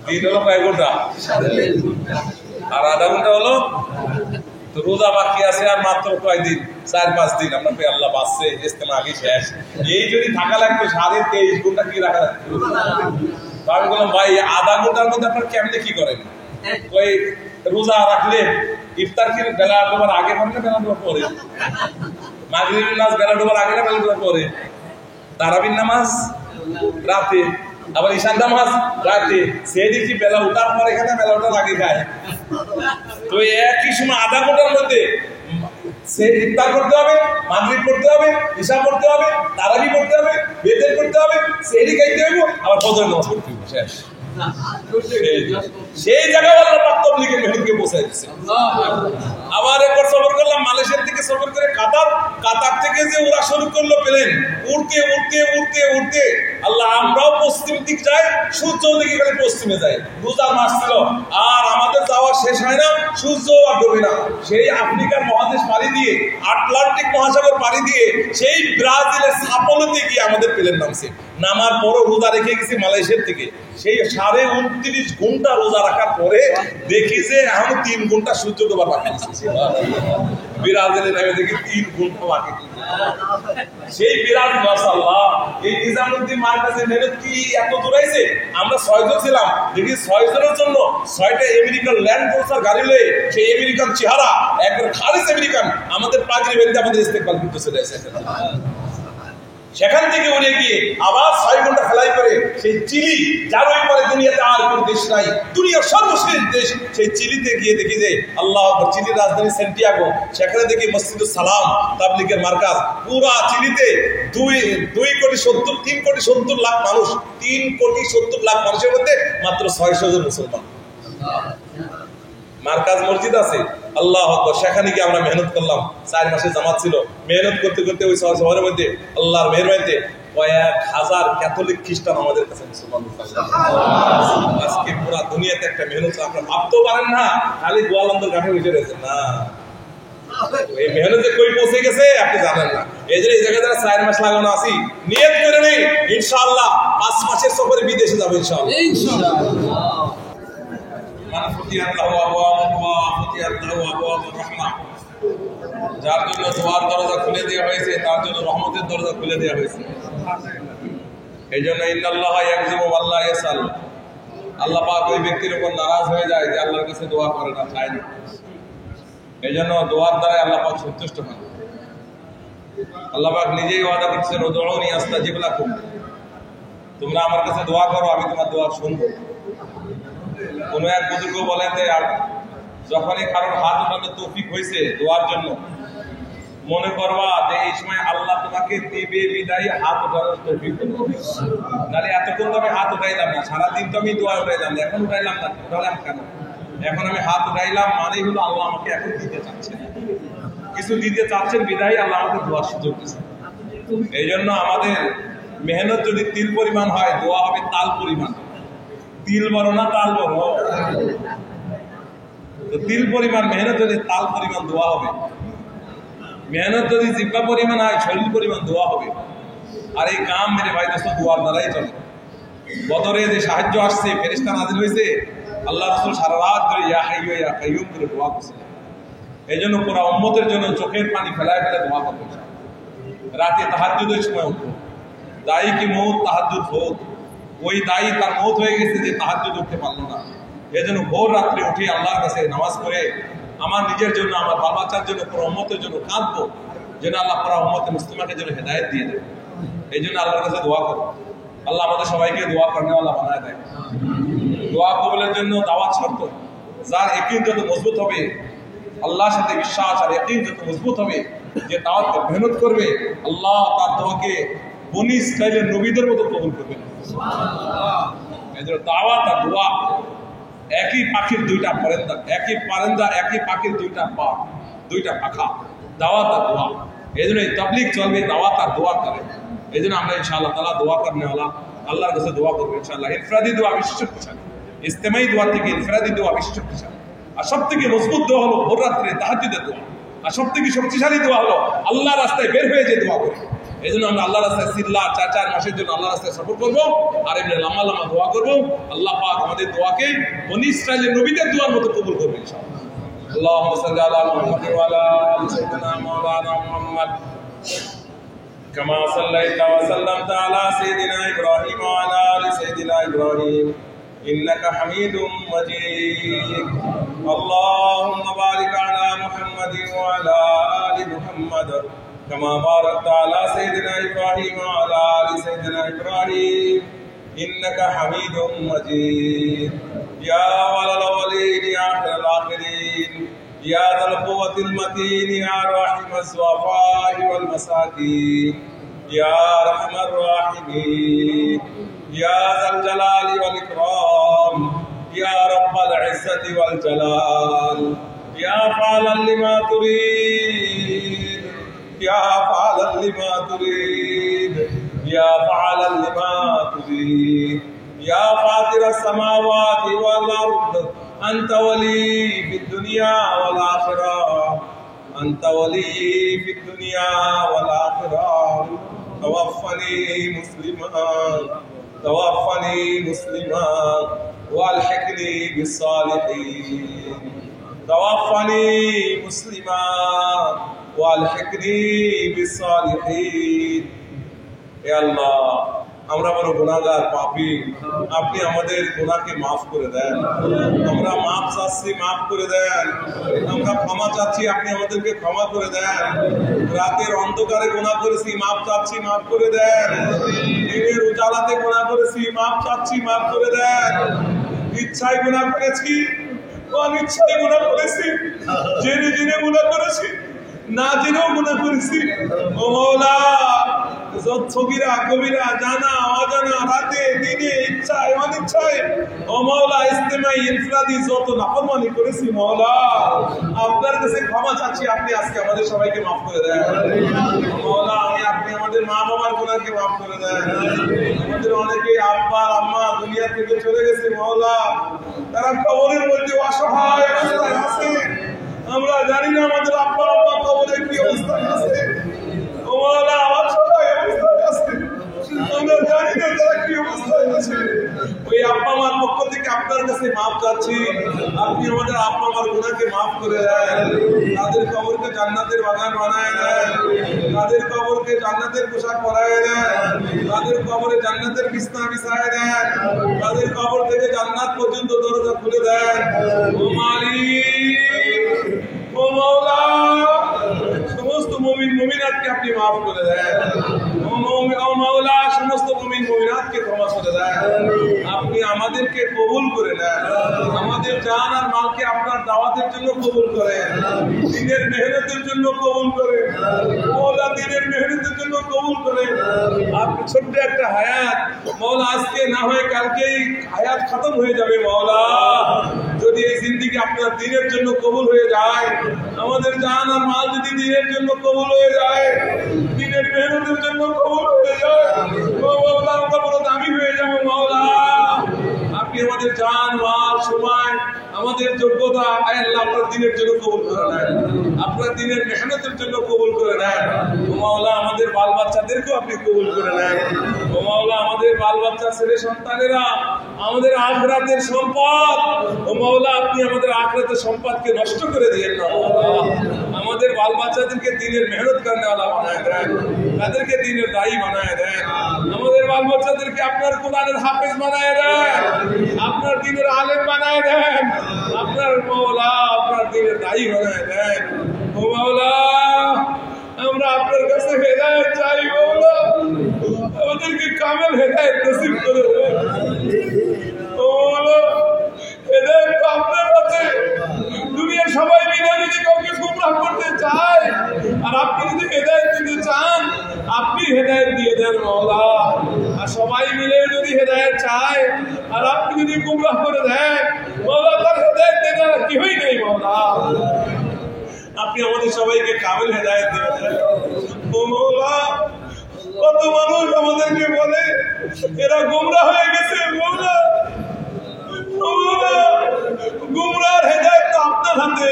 দিন হলো কয় ঘন্টা আর আধা ঘন্টা হলো তো রোজা বাকি আছে আর মাত্র কয়দিন, 4-5 দিন। আমরা আল্লাহ বাঁচছে, ইজতেমা আগে শেষ। এই যদি থাকা লাগতো 23.5 ঘন্টা কি রাখা লাগতো? আমি বললাম ভাই আধা ঘন্টার মধ্যে আপনার কেমনে কি করেন? ওই রোজা রাখলে ইফতার কি বেলা ডোবার আগে হবে না বেলা ডোবার পরে? মাগরিবের নামাজ বেলা ডোবার আগে না বেলা ডোবার পরে? তারাবির নামাজ রাতে, আবার ঈশান নামাজ রাতে সেই দেখি বেলা ওঠার পর এখানে বেলা ওঠার আগে খায়। তো একই সময় আধা ঘন্টার মধ্যে সে ইফতার করতে হবে, মাগরিব পড়তে হবে, ঈশা পড়তে হবে, তারাবি পড়তে হবে, বেতের করতে হবে, সেহরি খাইতে হবে, আবার ফজর নামাজ পড়তে হবে। শেষ। সেই জায়গায় আল্লাহ পাক তাবলীগের মেহনতকে পৌঁছায় দিয়েছে। আবার একবার সফর করলাম মালয়েশিয়ার থেকে, সফর করে কাতার থেকে যে ওরা শুরু করলো প্লেন উড়তে উড়তে উড়তে উড়তে, আল্লাহ আমরাও পশ্চিম দিক যাই, সূর্য দিকে খালি পশ্চিমে যায়। রোজার মাস ছিল, আর আমাদের যাওয়া শেষ হয় না, সূর্য আর ডোবে না। সেই আফ্রিকার মহাদেশ পাড়ি দিয়ে, আটলান্টিক মহাসাগর পাড়ি দিয়ে, সেই ব্রাজিলের সাপোলোতে গিয়ে আমাদের প্লেন নামছে। নামার পরও রোজা রেখে গেছি মালয়েশিয়ার থেকে। সেই 29.5 ঘন্টা রোজা রাখার পরে দেখি যে এখন 3 ঘন্টা সূর্য ডোবার বাকি আছে। ব্রাজিলে নেমে দেখি 3 ঘন্টা বাকি। সেই বিরাট মাশাআল্লাহ, এই নিজামুদ্দিন মার্কাজে মেহনত কি এত দূরাইছে। আমরা 6 জন ছিলাম, দেখি 6 জনের জন্য 6টা আমেরিকান ল্যান্ড ক্রুজার গাড়ি লয়ে, সেই আমেরিকান চেহারা একবার খালিস আমেরিকান আমাদের পাগড়ি বেঁধে আমাদের ইস্তেকবাল করতে চলে আসে। সেখান থেকে উড়ে গিয়ে আবার 6 ঘন্টা ফ্লাই করে সেই চিলি, যার ওই পরে দুনিয়াতে আর কোন দেশ নাই, দুনিয়ার সর্বশেষ দেশ, সেই চিলিতে গিয়ে দেখি যে আল্লাহ, চিলির রাজধানী সেন্টিয়াগো, সেখানে দেখি মসজিদুস সালাম তাবলীগের মার্কাজ। পুরা চিলিতে 3 কোটি 70 লাখ মানুষ, 3 কোটি 70 লাখ মানুষের মধ্যে মাত্র 600 জন মুসলমান। মার্কাজ মসজিদ আছে, আল্লাহু আকবার। সেখানে গিয়ে আমরা মেহনত করলাম, 4 মাসে জামাত ছিল। মেহনত করতে করতে ওই শহরের মধ্যে আল্লাহর মেহেরবানিতে 1000 ক্যাথলিক খ্রিস্টান আমাদের কাছে মুসলমান। আজকে পুরা দুনিয়াতে একটা মেহনত আপনারা ভাবতেও পারেন না, খালি গোয়ালন্দর ঘাটে উঠে রয়েছে না। এই মেহনতে কই পৌঁছে গেছে আপনি জানেন না। এই যে এই জায়গায় যারা 4 মাস লাগানো আছি, নিয়ত করে নেই ইনশাআল্লাহ 5 মাসের সফরে বিদেশে যাবো ইনশাআল্লাহ। যার জন্য দোয়ার দরজা খুলে দেওয়া হয়েছে, তার জন্য রহমতের দরজা খুলে দেওয়া হয়েছে। এই জন্য ইন্নাল্লাহা ইয়াকযিবু ওয়াল্লাহ ইয়াসাল, আল্লাহ পাক ওই ব্যক্তির উপর নারাজ হয়ে যায় যে আল্লাহর কাছে দোয়া করে না, চায় না। এই জন্য দোয়ার দ্বারা আল্লাহ পাক সন্তুষ্ট হন। আল্লাহ পাক নিজেই ওয়াদা করছেন, উদউনি আস্তাজিব লাকুম, তোমরা আমার কাছে দোয়া করো, আমি তোমার দোয়া শুনবো। কোন এক বুজুর্গ বলেন যে যখনই কারোর হাত উঠানোর তৌফিক হয়েছে দোয়ার জন্য, মনে করবা যে এই সময় আল্লাহ তোমাকে দিবে বিদায়ী হাত উঠানোর তৌফিক। নাহলে এতক্ষণ তো আমি হাত উঠাইলাম না, সারাদিন তো আমি দোয়া উঠাইলাম, এখন উঠাইলাম না, উঠালাম কেন? এখন আমি হাত উঠাইলাম মানেই হলো আল্লাহ আমাকে এখন দিতে চাচ্ছেন, কিছু দিতে চাচ্ছেন, বিদায়ী আল্লাহ আমাকে দোয়ার সুযোগ দিচ্ছেন। এই জন্য আমাদের মেহনত যদি তিল পরিমাণ হয়, দোয়া হবে তাল পরিমাণ। তিল বড় না তাল বড়? তো তিল পরিমাণ মেহনত যদি তাল পরিমাণ দোয়া হবে। মেহনত যদি জিব্বা পরিমাণ হয়, শরীর পরিমাণ দোয়া হবে। আর এই কাম মেরে ভাই দোস্ত দোয়ার দ্বারাই চলে। বদরে যে সাহায্য আসছে, ফেরেশতা নাযিল হয়েছে, আল্লাহ রাসূল সারা রাত ধরে ইয়া হাইয়্যু ইয়া কাইয়্যুম করে দোয়া করছিলেন। এই জন্য পুরো উম্মতের জন্য চোখের পানি ফেলায় ফেলে দোয়া করবেন। রাতে তাহাজ্জুদের সময় উঠো, দায়ী কি মৌত তাহাজ্জুদ হোক, ওই দায়ী তার মৌত হয়ে গেছে যে তাহাজ্জুদ উঠতে পারলো না। এই জন্য ভোর রাত্রে উঠে আল্লাহর কাছে নামাজ পড়ে আমার নিজের জন্য, আমার বাল বাচ্চার জন্য, পুরো উম্মতের জন্য কাঁদবো, যেন আল্লাহ পুরো উম্মতে মুসলিমাকে যেন হেদায়েত দিয়ে দেয়। এই জন্য আল্লাহর কাছে দোয়া করো, আল্লাহ আমাদের সবাইকে দোয়া করেওয়ালা বানায় দেয়। দোয়া কবুলের জন্য দাওয়াত শর্ত। যার ইয়াকিন যত মজবুত হবে, আল্লাহর সাথে বিশ্বাস আর ইয়াকিন যত মজবুত হবে, যে দাওয়াত মেহনত করবে, আল্লাহ তার দোয়াকে বনি ইসরাইলের নবীদের মতো কবুল করবেন। এই জন্য দাওয়াত আর দোয়া একই পাখির 2টা পারেন্দা, একই পাখির 2টা পা, 2টা পাখা, দাওয়াত আর দোয়া। এই জন্য তাবলীগ চলবে দাওয়াত আর দোয়া করে। এই জন্য আমরা ইনশাআল্লাহ তাআলা দোয়া করনেওয়ালা, আল্লাহর কাছে দোয়া করবো ইনশাআল্লাহ। ইনফরাদি দোয়া বিশেষ শক্তিশালী, ইজতিমাই দোয়া থেকে ইনফরাদি দোয়া বিশেষ শক্তিশালী। আর সব থেকে মজবুত দোয়া হলো ভোর রাত্রে তাহাজ্জুদের দোয়া। আর সব থেকে শক্তিশালী দোয়া হলো আল্লাহর রাস্তায় বের হয়ে যে দোয়া করে। এই জন্য আমরা আল্লাহর রাস্তায় সিল্লা 4 মাসের জন্য আল্লাহর রাস্তায় সফর করবো, আর এমনি লম্বা লম্বা দোয়া করবো। আল্লাহ পাক আমাদের দোয়াকে বনি ইসরাইলের নবীদের দোয়ার মতো কবুল করবে ইনশাআল্লাহ। আল্লাহুম্মা সাল্লি আলা মুহাম্মাদ ওয়া আলা আলি সাইয়্যিদিনা মাওলানা মুহাম্মদ কামা সাল্লাইতা ওয়া সাল্লামতা আলা সাইয়্যিদিনা ইব্রাহিম ওয়া আলা আলি সাইয়্যিদিনা ইব্রাহিম ইন্নাকা হামিদুম মাজিদ। আল্লাহুম্মা বারিক আলা মুহাম্মাদিন ওয়া আলা আলি মুহাম্মাদ كما باركت على سيدنا إبراهيم وعلى آل سيدنا إبراهيم إنك حميد مجيد يا أول الأولين يا آخر الآخرين يا ذا القوة المتين يا راحم الضعفاء والمساكين يا أرحم الراحمين يا ذا الجلال والإكرام يا رب العزة والجلال يا فعلا لما تريد يا فعلا لما تريد يا فعلا لما تريد يا فاطر السماوات والأرض أنت ولي في الدنيا والآخرة أنت ولي في الدنيا والآخرة توفني مسلما والحقني بالصالحين توفني مسلما والحقني بالصالحين يا الله আমরা বড় গুনাহগার পাপী আপনি আমাদের গুনাহকে maaf করে দেন আমরা maaf চাচ্ছি maaf করে দেন আমরা ক্ষমা চাচ্ছি আপনি আমাদেরকে ক্ষমা করে দেন রাতের অন্ধকারে গুনাহ করেছি maaf চাচ্ছি maaf করে দেন দিনের উজালাতে গুনাহ করেছি maaf চাচ্ছি maaf করে দেন ইচ্ছায় গুনাহ করেছি অনিচ্ছায় গুনাহ করেছি জেনে জেনে গুনাহ করেছি না জেনেও গুনাহ করেছি ও মাওলা সগীরা কবিরা জানা অজানা রাতে দিনে ইচ্ছায় অনিচ্ছায় ও মাওলা ইস্তেমাই ইনফরাদি যত নাফরমানি করেছি মাওলা আপনার কাছে ক্ষমা চাচ্ছি আপনি আজকে আমাদের সবাইকে maaf করে দেন মাওলা আপনি আমাদের মা বাবার গুনাহকে maaf করে দেন আমাদের অনেকে আব্বা আম্মা দুনিয়া থেকে চলে গেছে মাওলা তারা কবরের মধ্যে অসহায় অবস্থায় আছে আমরা জানি না আমাদের আব্বা আম্মা কবরে কি অবস্থায় আছে ও মাওলা অসহায় অবস্থায় আছে আমরা জানি না তারা কি অবস্থায় আছে ওই আব্বা মার পক্ষ থেকে আপনার কাছে maaf চাচ্ছি আপনি আমাদের আব্বা মার গুনাহকে maaf করে দেন তাদের কবরকে জান্নাতের বাগান বানায় দেন তাদের কবরকে জান্নাতের পোশাক পরায় দেন তাদের কবরে জান্নাতের বিছানা বিছায় দেন তাদের কবর থেকে জান্নাত পর্যন্ত দরজা খুলে দেন ও মালিক ও মাওলা সমস্ত মুমিন মুমিনাতকে আপনি maaf করে দেন ও মাওলা সমস্ত মুমিন মুমিনাতকে ক্ষমা করে দেন আপনি আমাদেরকে কবুল করে নেন আমাদের জান আর মালকে আপনার দাওয়াতের জন্য কবুল করেন দ্বীনের মেহনতের জন্য কবুল করেন মাওলা দ্বীনের মেহনতের জন্য কবুল করেন আপনি ছোট্ট একটা হায়াত মাওলা আজকে না হয় কালকেই হায়াত খতম হয়ে যাবে মাওলা যদি এই জিন্দেগি আপনার দ্বীনের জন্য কবুল হয়ে যায় আমাদের জান আর মাল যদি দ্বীনের জন্য কবুল হয়ে যায় দ্বীনের মেহনতের জন্য কবুল হয়ে যায় ও মাওলা আমরা বড় দামি হয়ে যাবো মাওলা আপনি আমাদের জান মাল সময় আমাদের যোগ্যতা আল্লাহ আপনার দ্বীনের জন্য কবুল করে নেন আপনার দ্বীনের মেহনতের জন্য কবুল করে নেন ও মাওলা আমাদের বাল বাচ্চাদেরকেও আপনি কবুল করে নেন ও মাওলা আমাদের বাল বাচ্চা ছেলে সন্তানেরা আমাদের আখিরাতের সম্পদ ও মাওলা আপনি আমাদের আখিরাতের সম্পদকে নষ্ট করে দিয়েন না আমাদের বাল বাচ্চাদেরকে দ্বীনের মেহনত করনেওয়ালা বানায় দেন তাদেরকে দ্বীনের দায়ী বানায় দেন আমাদের বাল বাচ্চাদেরকে আপনার কোরআনের হাফেজ বানায় দেন আপনার দ্বীনের আলেম বানায় দেন আপনার মাওলা আপনার দ্বীনের দায়ী বানায় দেন ও মাওলা আমরা আপনার কাছে হেদায়েত চাই মাওলা আমাদেরকে কামেল হেদায়েত নসিব করে দেন ও মাওলা হেদায়েত তো আপনার কাছে দুনিয়ার সবাই মিলে যদি কাউকে গুমরাহ করতে চায় আর আপনি যদি হেদায়েত দিতে চান আপনি হেদায়েত দিয়ে দেন মাওলা আর সবাই মিলে যদি হেদায়েত চায় আর আপনি যদি গুমরাহ করে দেন মাওলা তার হেদায়েত দেওয়ার কিছুই নেই মাওলা আপনি আমাদের সবাইকে কামেল হেদায়েত দিয়ে দেন ও মাওলা কত মানুষ আমাদেরকে বলে এরা গুমরাহ হয়ে গেছে মাওলা গুমরাহ হেদায়েত তো আপনার হাতে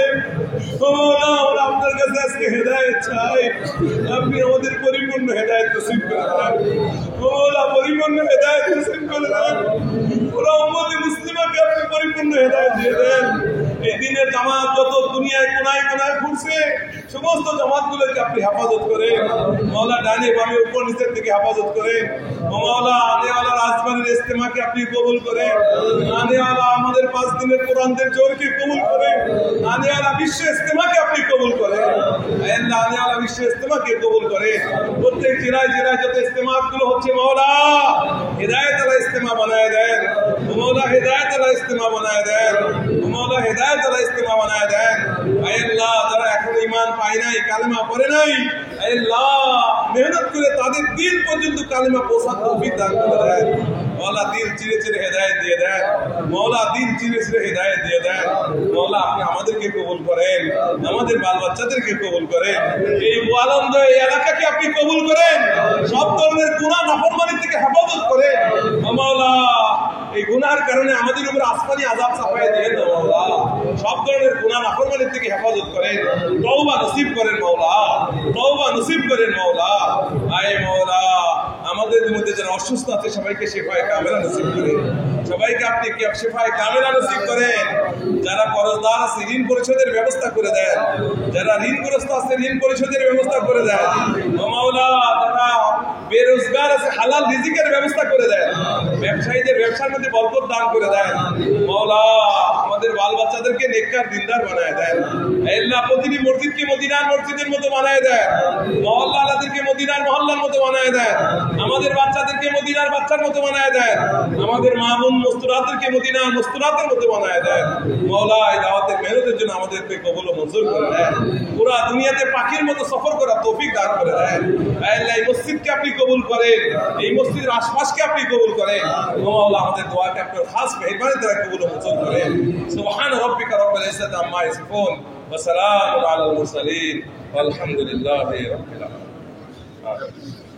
ও মাওলা আমরা আপনার কাছে আজকে হেদায়েত চাই আপনি আমাদের পরিপূর্ণ হেদায়েত নসিব করে দেন ও মাওলা পরিপূর্ণ হেদায়েত নসিব করে দেন পুরো উম্মতে মুসলিমাকে আপনি পরিপূর্ণ হেদায়েত দিয়ে দেন এই দিনের জামাত যত দুনিয়ায় কোন গুনায় ঘুরছে সমস্ত জামাতগুলোকে আপনি হেফাজত করেন মাওলা। ডানে বামে উপর নিচের থেকে হেফাজত করেন ও মাওলা। আনেওয়ালা রাজবাড়ির ইস্তেমাকে আপনি কবুল করেন। আনেওয়ালা আমাদের 5 দিনের কোরআনদের জোরকে কবুল করেন। আনেওয়ালা বিশ্ব ইস্তেমাকে আপনি কবুল করেন। আল্লাহ আনেওয়ালা বিশ্ব ইস্তেমাকে কবুল করেন। প্রত্যেক জেলায় জেলায় যত ইস্তেমাগুলো হচ্ছে মাওলা হিদায়াত আলা ইস্তেমা বানায় দেন ও মাওলা। হিদায়াত আলা ইস্তেমা বানায় দেন ও মাওলা। হিদায়াত আলা ইস্তেমা বানায় দেন। আল্লাহ যারা এখন ঈমান পায় নাই, কালেমা পড়ে নাই, আল্লাহ মেহনত করে তাদের দিন পর্যন্ত কালেমা পৌঁছার তৌফিক দান করে দেন মাওলা। দিন চিরে চিরে হেদায়েত দিয়ে দেন মাওলা। দিন চিরে চিরে হেদায়েত দিয়ে দেন মাওলা। আপনি আমাদেরকে কবুল করেন, আমাদের বাল বাচ্চাদেরকে কবুল করেন, এই ওয়ালন্দ এই এলাকাকে আপনি কবুল করেন। সব ধরনের গুনাহ নাফরমানি থেকে হেফাজত করেন মাওলা। এই গুনার কারণে আমাদের উপর আসমানি আযাব চাপায় দিয়ে দেন মাওলা। সব ধরনের গুনাহ নাফরমানি থেকে হেফাজত করেন। তওবা নসিব করেন মাওলা। তওবা নসিব করেন মাওলা। আয় মাওলা আমাদের মধ্যে যারা অসুস্থ আছে সবাইকে শিফায়ে কামেলা নসিব করেন। সবাইকে আপনি শিফায়ে কামেলা নসিব করেন। যারা কর্জদার আছে ঋণ পরিশোধের ব্যবস্থা করে দেন। যারা ঋণগ্রস্ত আছে ঋণ পরিশোধের ব্যবস্থা করে দেন ও মাওলা। যারা বেরোজগার আছে হালাল রিজিকের ব্যবস্থা করে দেন। ব্যবসায়ীদের ব্যবসার মধ্যে বরকত দান করে দেন মাওলা। আমাদের বাল বাচ্চাদেরকে নেককার দিনদার বানায় দেন আল্লাহ। প্রতিটি মসজিদকে মদিনার মসজিদের মতো বানায় দেন। মহল্লাদেরকে মদিনার মহল্লার মতো বানায় দেন। আমাদের বাচ্চাদেরকে মদিনার বাচ্চার মতো বানায় দেন। আমাদের মা বোন মস্তুরাতদেরকে মদিনার মস্তুরাতের মতো বানায় দেন মাওলা। এই দাওয়াতের মেহনতের জন্য আমাদেরকে কবুল ও মঞ্জুর করে দেন। পুরা দুনিয়াতে পাখির মতো সফর করার তৌফিক দান করে দেন আল্লাহ। এই মসজিদকে আপনি কবুল করেন, এই মসজিদের আশপাশকে আপনি কবুল করেন ও মাওলা। আমাদের দোয়াকে আপনার খাস মেহেরবানি দ্বারা কবুল ও মঞ্জুর করেন। সুবহান রাব্বিকা রাব্বিল ইজ্জাতি আম্মা ইয়াসিফুন ওয়া সালামুন আলাল মুরসালিন ওয়ালহামদুলিল্লাহি রাব্বিল আলামিন।